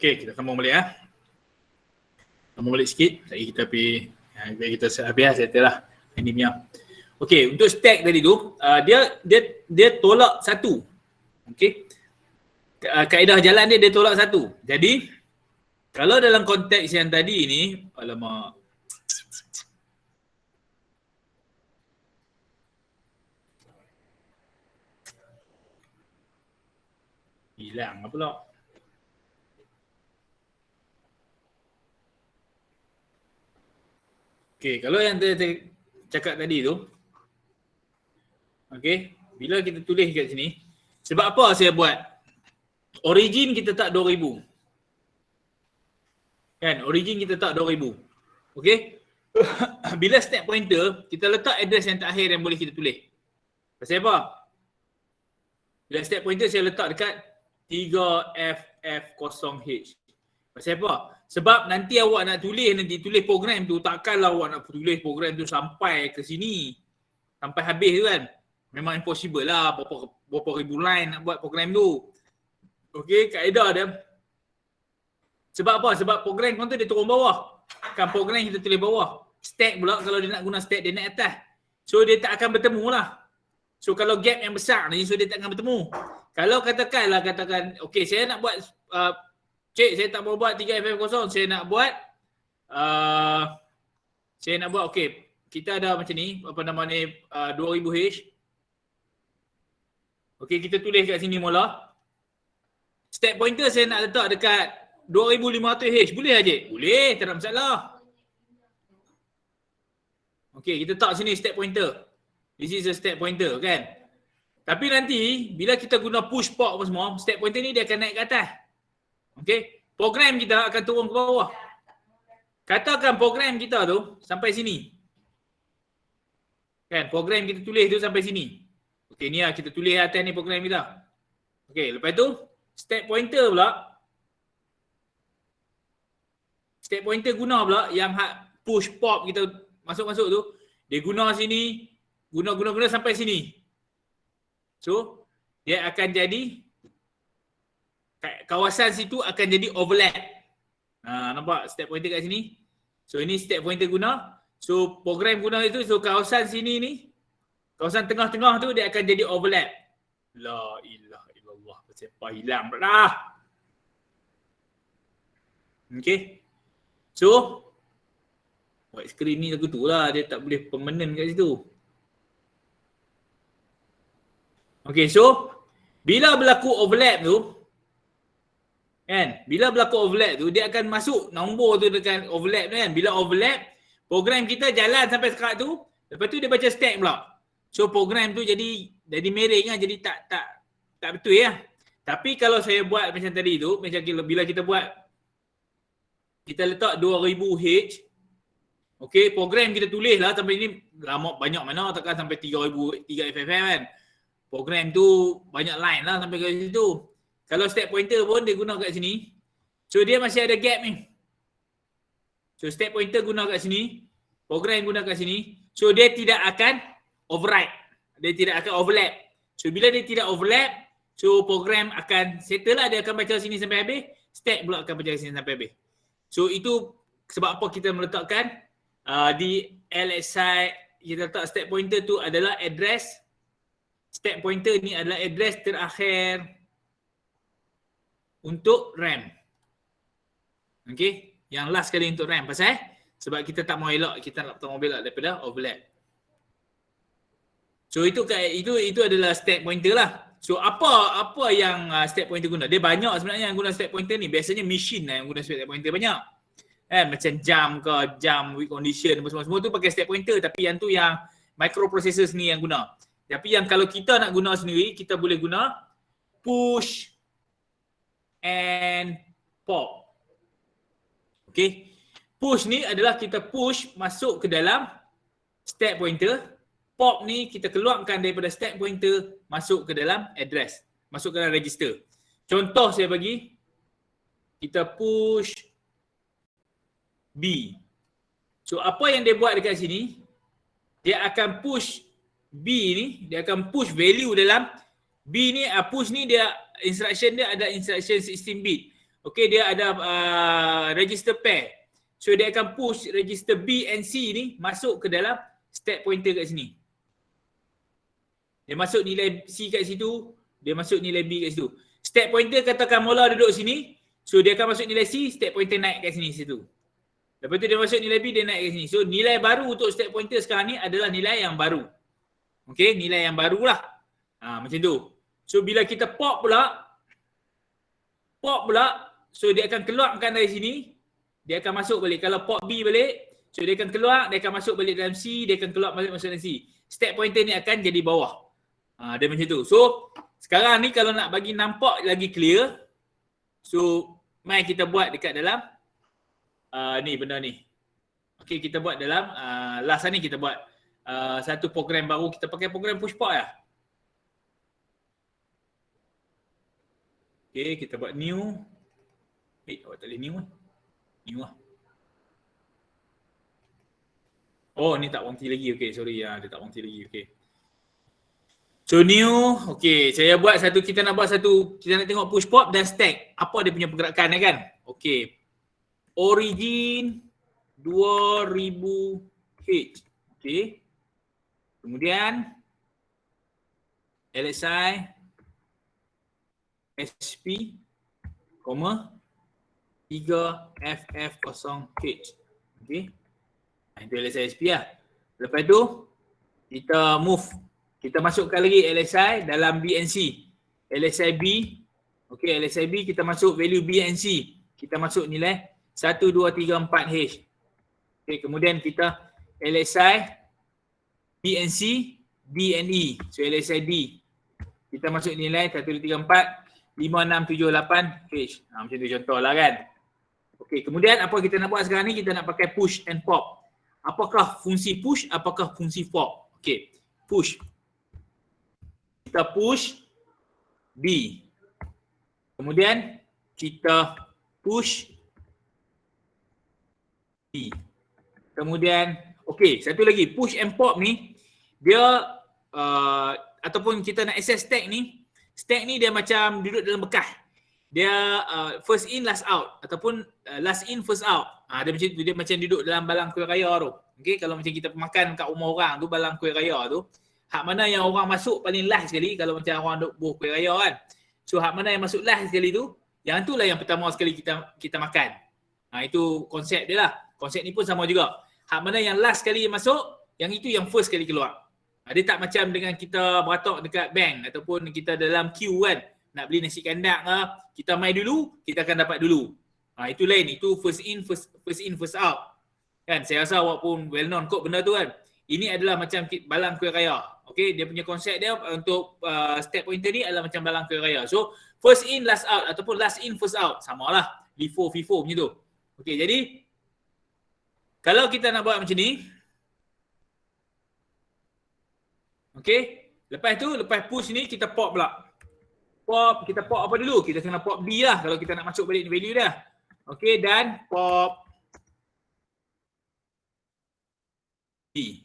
Okey, kita sambung balik ya. Sambung balik sikit. Lagi kita pergi, kita habis settle lah ini punya. Okey, untuk stack tadi tu, dia tolak satu. Okey. Kaedah jalan dia tolak satu. Jadi kalau dalam konteks yang tadi ni, alamak. Hilang apa pula? Okey, kalau yang saya cakap tadi tu, okey, bila kita tulis kat sini, sebab apa saya buat? Origin kita tak 2000. Kan, origin kita tak 2000. Okey? Bila step pointer, kita letak address yang terakhir yang boleh kita tulis. Pasal apa? Bila step pointer saya letak dekat 3FF0H. Pasal apa? Sebab nanti awak nak tulis program tu, takkanlah awak nak tulis program tu sampai ke sini. Sampai habis tu kan. Memang impossible lah, berapa ribu line nak buat program tu. Okey, kaedah dia. Sebab apa? Sebab program kau tu dia turun bawah. Kan program kita tulis bawah. Stack pula, kalau dia nak guna stack dia naik atas. So dia tak akan bertemu lah. So kalau gap yang besar ni, so dia tak akan bertemu. Kalau katakan, okey saya nak buat, cik saya tak mau buat 3FF0, saya nak buat, okey kita ada macam ni, apa nama ni, 2000H. Okey kita tulis kat sini mula. Step pointer saya nak letak dekat 2500H. Boleh tak cik? Boleh, tak ada masalah. Okey, kita letak sini step pointer. This is a step pointer kan. Tapi nanti bila kita guna push pop apa semua, step pointer ni dia akan naik ke atas. Okey, program kita akan turun ke bawah. Katakan program kita tu sampai sini. Kan, program kita tulis tu sampai sini. Okey, ni lah kita tulis atas ni program kita. Okey, lepas tu step pointer pula. Step pointer guna pula yang push pop kita masuk-masuk tu, dia guna sini, guna sampai sini. So, dia akan jadi kawasan situ akan jadi overlap. Nampak step pointer kat sini? So, ini step pointer guna. So, program guna itu, so kawasan sini ni, kawasan tengah-tengah tu dia akan jadi overlap. La ilaha illallah, siapa hilang pula. Okay. So, white screen ni lagu tu lah, dia tak boleh permanent kat situ. Okay, so bila berlaku overlap tu, kan, bila berlaku overlap tu, dia akan masuk nombor tu dekat overlap tu kan. Bila overlap, program kita jalan sampai sekarang tu, lepas tu dia baca stack pula. So program tu jadi miring lah, jadi tak betul ya. Tapi kalau saya buat macam tadi tu, macam bila kita buat, kita letak 2000H, okey, program kita tulis lah sampai ni lama banyak mana, takkan sampai 3000 3FF kan. Program tu banyak line lah sampai ke situ. Kalau step pointer pun dia guna kat sini. So dia masih ada gap ni. So step pointer guna kat sini, program guna kat sini. So dia tidak akan override. Dia tidak akan overlap. So bila dia tidak overlap, so program akan settle lah, dia akan baca sini sampai habis, stack pula akan baca sini sampai habis. So itu sebab apa kita meletakkan di LSI, kita letak step pointer tu adalah address. Step pointer ni adalah address terakhir untuk RAM. Okay, yang last kali untuk RAM. Pasal sebab kita tak mau elak, kita tak mau elak daripada overlap. So itu adalah step pointer lah. So apa yang step pointer guna? Dia banyak sebenarnya yang guna step pointer ni. Biasanya machine lah yang guna step pointer banyak. Macam jam with condition semua tu pakai step pointer, tapi yang tu yang microprocessor ni yang guna. Tapi yang kalau kita nak guna sendiri, kita boleh guna push and pop. Okay. Push ni adalah kita push masuk ke dalam step pointer. Pop ni kita keluarkan daripada step pointer masuk ke dalam address. Masuk ke dalam register. Contoh saya bagi. Kita push B. So apa yang dia buat dekat sini, dia akan push B ni, dia akan push value dalam B ni, push ni dia instruction dia ada instruction 16 bit. Okay, dia ada register pair. So dia akan push register B and C ni masuk ke dalam stack pointer kat sini. Dia masuk nilai C kat situ, dia masuk nilai B kat situ. Stack pointer katakan mula duduk sini, so dia akan masuk nilai C, stack pointer naik kat sini situ. Lepas tu dia masuk nilai B, dia naik kat sini. So nilai baru untuk stack pointer sekarang ni adalah nilai yang baru. Okay, nilai yang baru lah. Macam tu. So bila kita pop pula, so dia akan keluarkan dari sini, dia akan masuk balik. Kalau pop B balik, so dia akan keluar, dia akan masuk balik dalam C, dia akan keluar balik masuk dalam C. Stack pointer ni akan jadi bawah. Dia macam tu. So sekarang ni kalau nak bagi nampak lagi clear, so mai kita buat dekat dalam ni benda ni. Okay, kita buat dalam last ni kita buat satu program baru. Kita pakai program pushpop lah. Okay, kita buat new. Awak tak boleh new lah. New lah. Oh, ni tak warranty lagi. Okay, sorry. Dia tak warranty lagi. Okay. So new. Okay, saya buat satu. Kita nak buat satu. Kita nak tengok pushpop dan stack. Apa dia punya pergerakan kan? Okay. Origin 2000H. Okay. Kemudian LSI SP, 3FF0H. Okay. Itu LSI SP lah. Lepas tu, kita move. Kita masukkan lagi LSI dalam B and C. LSI B. Okay, LSI B kita masuk value B and C. Kita masuk nilai 1, 2, 3, 4H. Okay, kemudian kita LSI B and C, D and E. So LSI D. Kita masuk nilai 1, 2, 3, 4. 5, 6, 7, 8 H. Macam tu contoh lah kan. Okey, kemudian apa kita nak buat sekarang ni? Kita nak pakai push and pop. Apakah fungsi push? Apakah fungsi pop? Okey, push. Kita push B. Kemudian kita push B. Kemudian, okey, satu lagi. Push and pop ni, dia ataupun kita nak access stack ni, stack ni dia macam duduk dalam bekas. Dia first in last out ataupun last in first out. Dia macam duduk dalam balang kuih raya tu. Okey, kalau macam kita makan kat rumah orang tu balang kuih raya tu, hak mana yang orang masuk paling last sekali kalau macam orang duk buh kuih raya kan. So hak mana yang masuk last sekali tu, yang tu lah yang pertama sekali kita makan. Itu konsep dia lah. Konsep ni pun sama juga. Hak mana yang last sekali masuk, yang itu yang first sekali keluar. Dia tak macam dengan kita beratok dekat bank ataupun kita dalam queue kan. Nak beli nasi kandak ke, kita mai dulu, kita akan dapat dulu. Itu lain, itu first in, first out. Kan, saya rasa awak pun well known kot benda tu kan. Ini adalah macam balang kuih raya. Okay, dia punya konsep dia untuk step pointer ni adalah macam balang kuih raya. So, first in, last out ataupun last in, first out. Samalah, FIFO macam tu. Okay, jadi kalau kita nak buat macam ni, okay, lepas tu, lepas push ni kita pop pula. Kita pop apa dulu? Kita kena pop B lah kalau kita nak masuk balik value dah. Okay, dan pop B.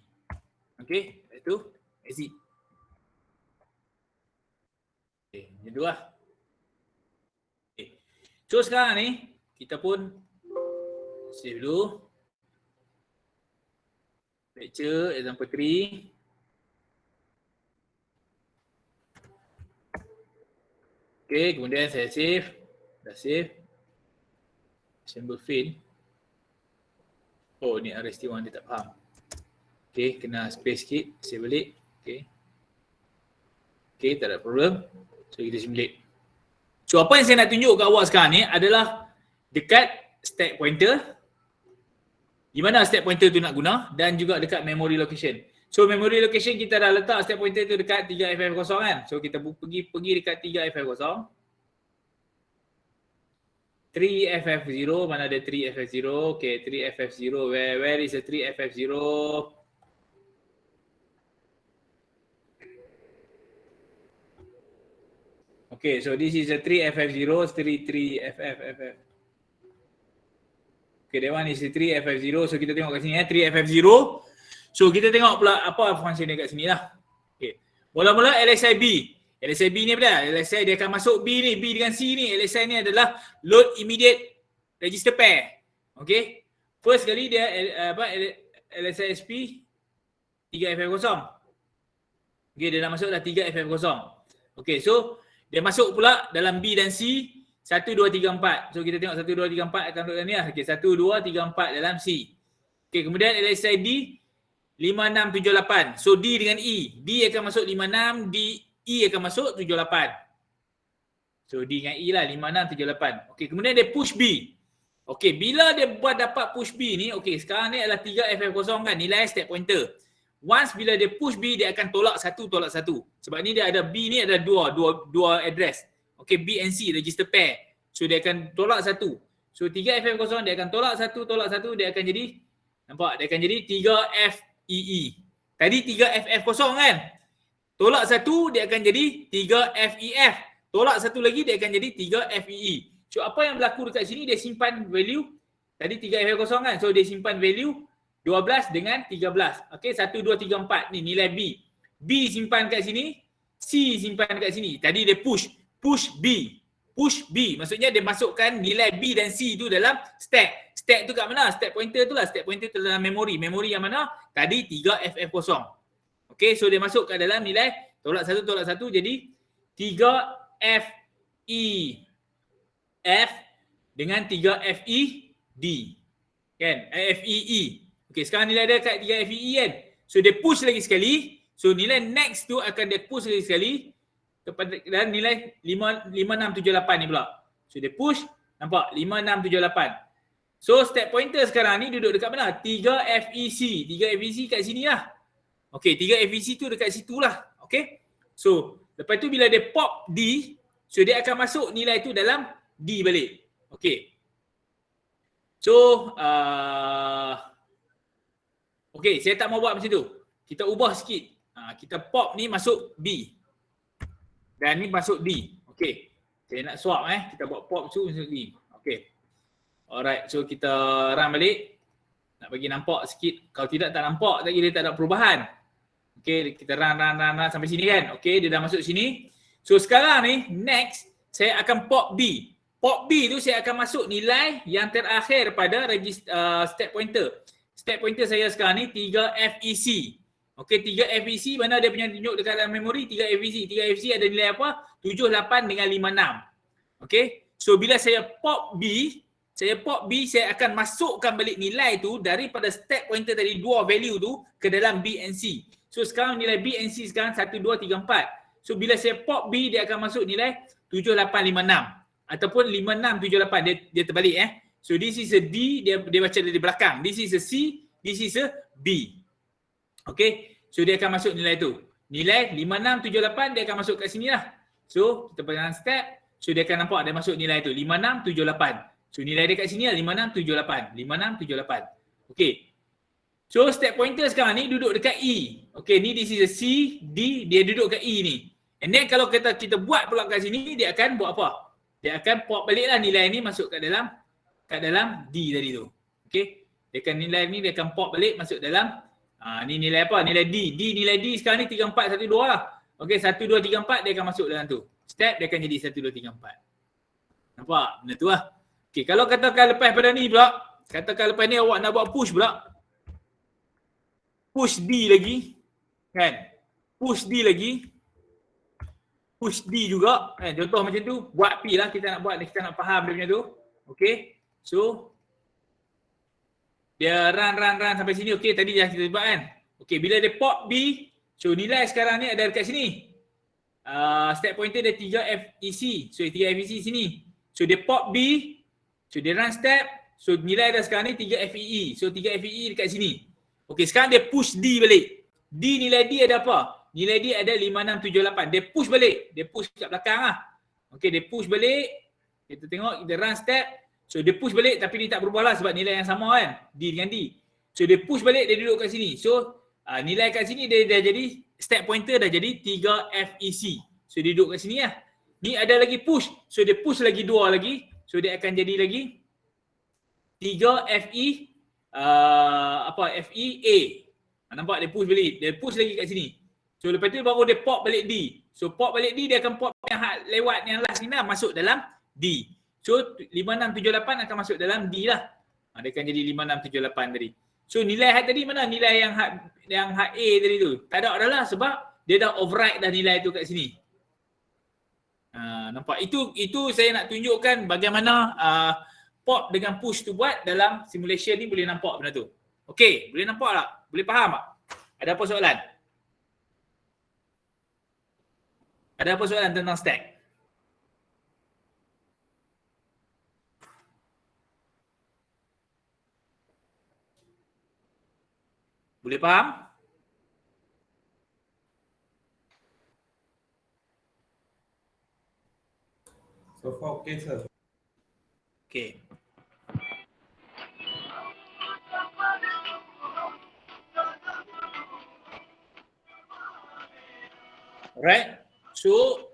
Okay, lepas tu exit. Okay, macam tu lah. Okay. So sekarang ni, kita pun save dulu. Lecture example 3. Okay, kemudian saya save. Dah save. Assemble fail. Oh, ni RST1 dia tak faham. Okay, kena space sikit. Save balik. Okay. Okay, tak ada problem. So, kita simulate. So, apa yang saya nak tunjuk kat awak sekarang ni adalah dekat stack pointer. Di mana stack pointer tu nak guna dan juga dekat memory location. So memory location kita dah letak stack pointer tu dekat 3FF0 kan. So kita pergi dekat 3FF0. 3FF0, mana ada 3FF0? Okay, 3FF0. Where is the 3FF0? Okay, so this is a 3FF0, 3FF. Okay, that one is the 3FF0. So kita tengok kat sini 3FF0. So kita tengok pula apa function dia kat sini lah. Okay. Mula-mula LSI B. LSI B ni apa dah? LSI dia akan masuk B ni, B dengan C ni. LSI ni adalah load immediate register pair. Okay. First kali dia LSI SP 3FF0. Okay, dia dah masuk dah 3FF0. Okay, so dia masuk pula dalam B dan C 1, 2, 3, 4. So kita tengok 1, 2, 3, 4 akan duduk dalam ni lah. Okay, 1, 2, 3, 4 dalam C. Okay, kemudian LSI D 5, 6, 7, 8. So D dengan E. D akan masuk 5, 6. E akan masuk 7, 8. So D dengan E lah 5, 6, 7, 8. Okay, kemudian dia push B. Okay, bila dia buat dapat push B ni, okay, sekarang ni adalah 3FF0 kan, nilai step pointer. Once bila dia push B, dia akan tolak satu. Sebab ni dia ada B ni ada dua address. Okay, B and C, register pair. So dia akan tolak satu. So 3FF0 dia akan tolak satu, dia akan jadi, nampak? Dia akan jadi 3FEE. Tadi 3FF0 kan? Tolak satu, dia akan jadi 3FEF. Tolak satu lagi, dia akan jadi 3FEE. So apa yang berlaku dekat sini, dia simpan value, tadi 3FF0 kan? So dia simpan value 12 dengan 13. Okay, 1, 2, 3, 4 ni nilai B. B simpan kat sini, C simpan kat sini. Tadi dia push B. Push B. Maksudnya dia masukkan nilai B dan C tu dalam stack. Stack tu kat mana? Stack pointer tu lah. Stack pointer tu dalam memori. Memori yang mana? Tadi 3FF0. Okay, so dia masuk kat dalam nilai tolak satu jadi 3FEF dengan 3FED. Kan? FEE. Okay, sekarang nilai dia kat 3FEE kan. So dia push lagi sekali. So nilai next tu akan dia push lagi sekali kepada dan nilai 5, 6, 7, 8 ni pula. So dia push, nampak? 5, 6, 7, 8. So step pointer sekarang ni duduk dekat mana? 3FEC. 3FEC kat sini lah. Okay, 3FEC tu dekat situ lah. Okay. So lepas tu bila dia pop D, so dia akan masuk nilai tu dalam D balik. Okay. So okay, saya tak mau buat macam tu. Kita ubah sikit. Kita pop ni masuk B. Dan ni masuk D. Okay. Saya nak swap Kita buat pop tu masuk D. Okay. Alright. So kita run balik. Nak bagi nampak sikit. Kalau tidak tak nampak, tak kira tak ada perubahan. Okay. Kita run sampai sini kan. Okay. Dia dah masuk sini. So sekarang ni, next, saya akan pop B. Pop B tu saya akan masuk nilai yang terakhir pada step pointer. Step pointer saya sekarang ni 3FEC. Okey, 3FEC mana dia punya tunjuk dekat dalam memori 3FEC. 3FEC ada nilai apa? 7, 8 dengan 5, 6. Okey. So bila saya pop B, saya akan masukkan balik nilai tu daripada step pointer tadi dua value tu ke dalam B and C. So sekarang nilai B and C sekarang 1, 2, 3, 4. So bila saya pop B, dia akan masuk nilai 7, 8, 5, 6. Ataupun 5, 6, 7, 8. Dia terbalik So this is a D, dia baca dari belakang. This is a C, this is a B. Okay. So dia akan masuk nilai tu. Nilai 5, 6, 7, 8 dia akan masuk kat sini lah. So kita pegang step. So dia akan nampak dia masuk nilai tu. 5, 6, 7, 8. So nilai dia kat sini lah 5, 6, 7, 8. 5, 6, 7, 8. Okay. So step pointer sekarang ni duduk dekat E. Okay, ni this is a C, D, dia duduk kat E ni. And then kalau kita buat pula kat sini, dia akan buat apa? Dia akan pop balik lah nilai ni masuk kat dalam D tadi tu. Okay. Dia akan nilai ni dia akan pop balik masuk dalam ni nilai apa? Nilai D. Nilai D sekarang ni 3, 4, 1, 2 lah. Okay, 1, 2, 3, 4 dia akan masuk dalam tu. Step dia akan jadi 1, 2, 3, 4. Nampak? Benda tu lah. Okay, kalau katakan lepas pada ni pula, katakan lepas ni awak nak buat push pula. Push D lagi. Kan? Push D lagi. Push D juga. Contoh macam tu. Buat P lah kita nak buat. Kita nak faham dia punya tu. Okay. So, dia run sampai sini. Okay, tadi dah kita buat kan. Okay, bila dia pop B, so nilai sekarang ni ada dekat sini. Step pointer dia 3FEC. So 3FEC sini. So dia pop B. So dia run step. So nilai dah sekarang ni 3FEE. So 3FEE dekat sini. Okay, sekarang dia push D balik. D nilai D ada apa? Nilai D ada 5, 6, 7, 8. Dia push balik. Dia push kat belakang lah. Okay, dia push balik. Kita tengok, kita run step. So dia push balik tapi dia tak berubah lah sebab nilai yang sama kan. D dengan D. So dia push balik, dia duduk kat sini. So nilai kat sini dia dah jadi, step pointer dah jadi 3FEC. So dia duduk kat sini lah. Ni ada lagi push. So dia push lagi 2 lagi. So dia akan jadi lagi 3FE FEA. Nampak dia push balik. Dia push lagi kat sini. So lepas tu baru dia pop balik D. So pop balik D, dia akan pop yang lewat yang last ni lah masuk dalam D. So 5678 akan masuk dalam D lah. Dia akan jadi 5678 tadi. So nilai had tadi mana? Nilai yang had A tadi tu. Tak ada dah lah sebab dia dah override dah nilai tu kat sini. Nampak? Itu saya nak tunjukkan bagaimana pop dengan push tu buat dalam simulation ni, boleh nampak benda tu. Okey, boleh nampak tak? Boleh faham tak? Ada apa soalan? Ada apa soalan tentang stack? Boleh faham? So far okay, sir. Okay. Alright. So,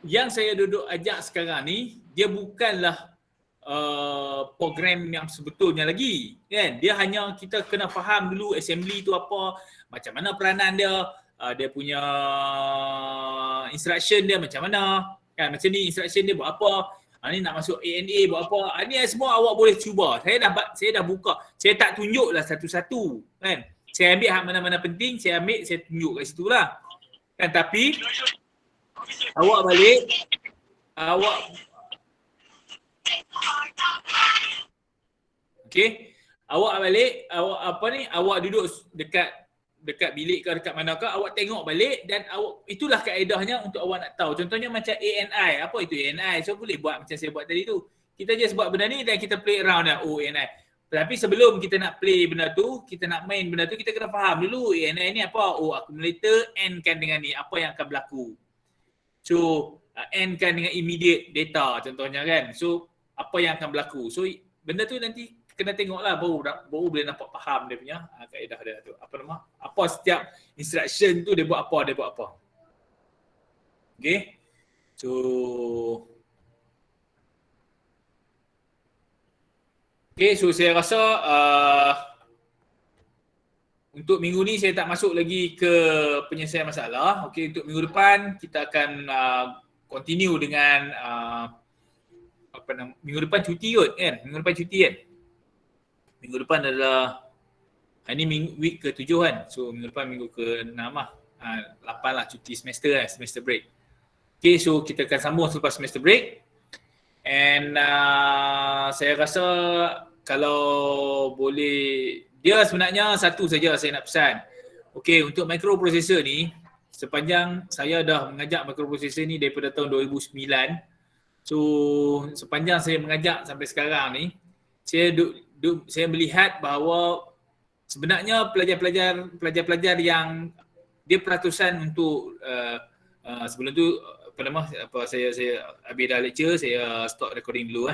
yang saya duduk ajak sekarang ni, dia bukanlah program yang sebetulnya lagi, kan? Dia hanya kita kena faham dulu assembly tu apa, macam mana peranan dia, dia punya instruction dia macam mana, kan? Macam ni instruction dia buat apa, ni nak masuk ANA buat apa, ni semua awak boleh cuba. Saya dah buka, saya tak tunjuklah satu-satu, kan? Saya ambil hak mana-mana penting, saya ambil, saya tunjuk kat situ lah, kan? Tapi awak balik, awak duduk dekat bilik ke dekat mana ke, awak tengok balik dan itulah kaedahnya untuk awak nak tahu. Contohnya macam ANI, apa itu ANI? So boleh buat macam saya buat tadi tu. Kita just buat benda ni dan kita play around dah. Oh, ANI. Tapi sebelum kita nak play benda tu, kita nak main benda tu, kita kena faham dulu ANI ni apa. Oh, accumulator N kan dengan ni, apa yang akan berlaku. So, N kan dengan immediate data contohnya kan. So, apa yang akan berlaku. So, benda tu nanti kena tengoklah baru boleh nampak faham dia punya kaedah dia tu. Apa setiap instruction tu dia buat apa. Okay. So saya rasa untuk minggu ni saya tak masuk lagi ke penyelesaian masalah. Okay, untuk minggu depan kita akan continue dengan minggu depan cuti kot kan? Minggu depan cuti kan? Minggu depan adalah hari ni week ke-7 kan? So minggu depan minggu ke-6 lah. 8 lah cuti semester kan? Semester break. Okay, so kita akan sambung selepas semester break. And saya rasa kalau boleh, dia sebenarnya satu saja saya nak pesan. Okay, untuk microprocessor ni, sepanjang saya dah mengajak microprocessor ni daripada tahun 2009. So sepanjang saya mengajak sampai sekarang ni, saya melihat bahawa sebenarnya pelajar-pelajar yang dia peratusan untuk sebelum tu saya habis dah lecture, saya stop recording dulu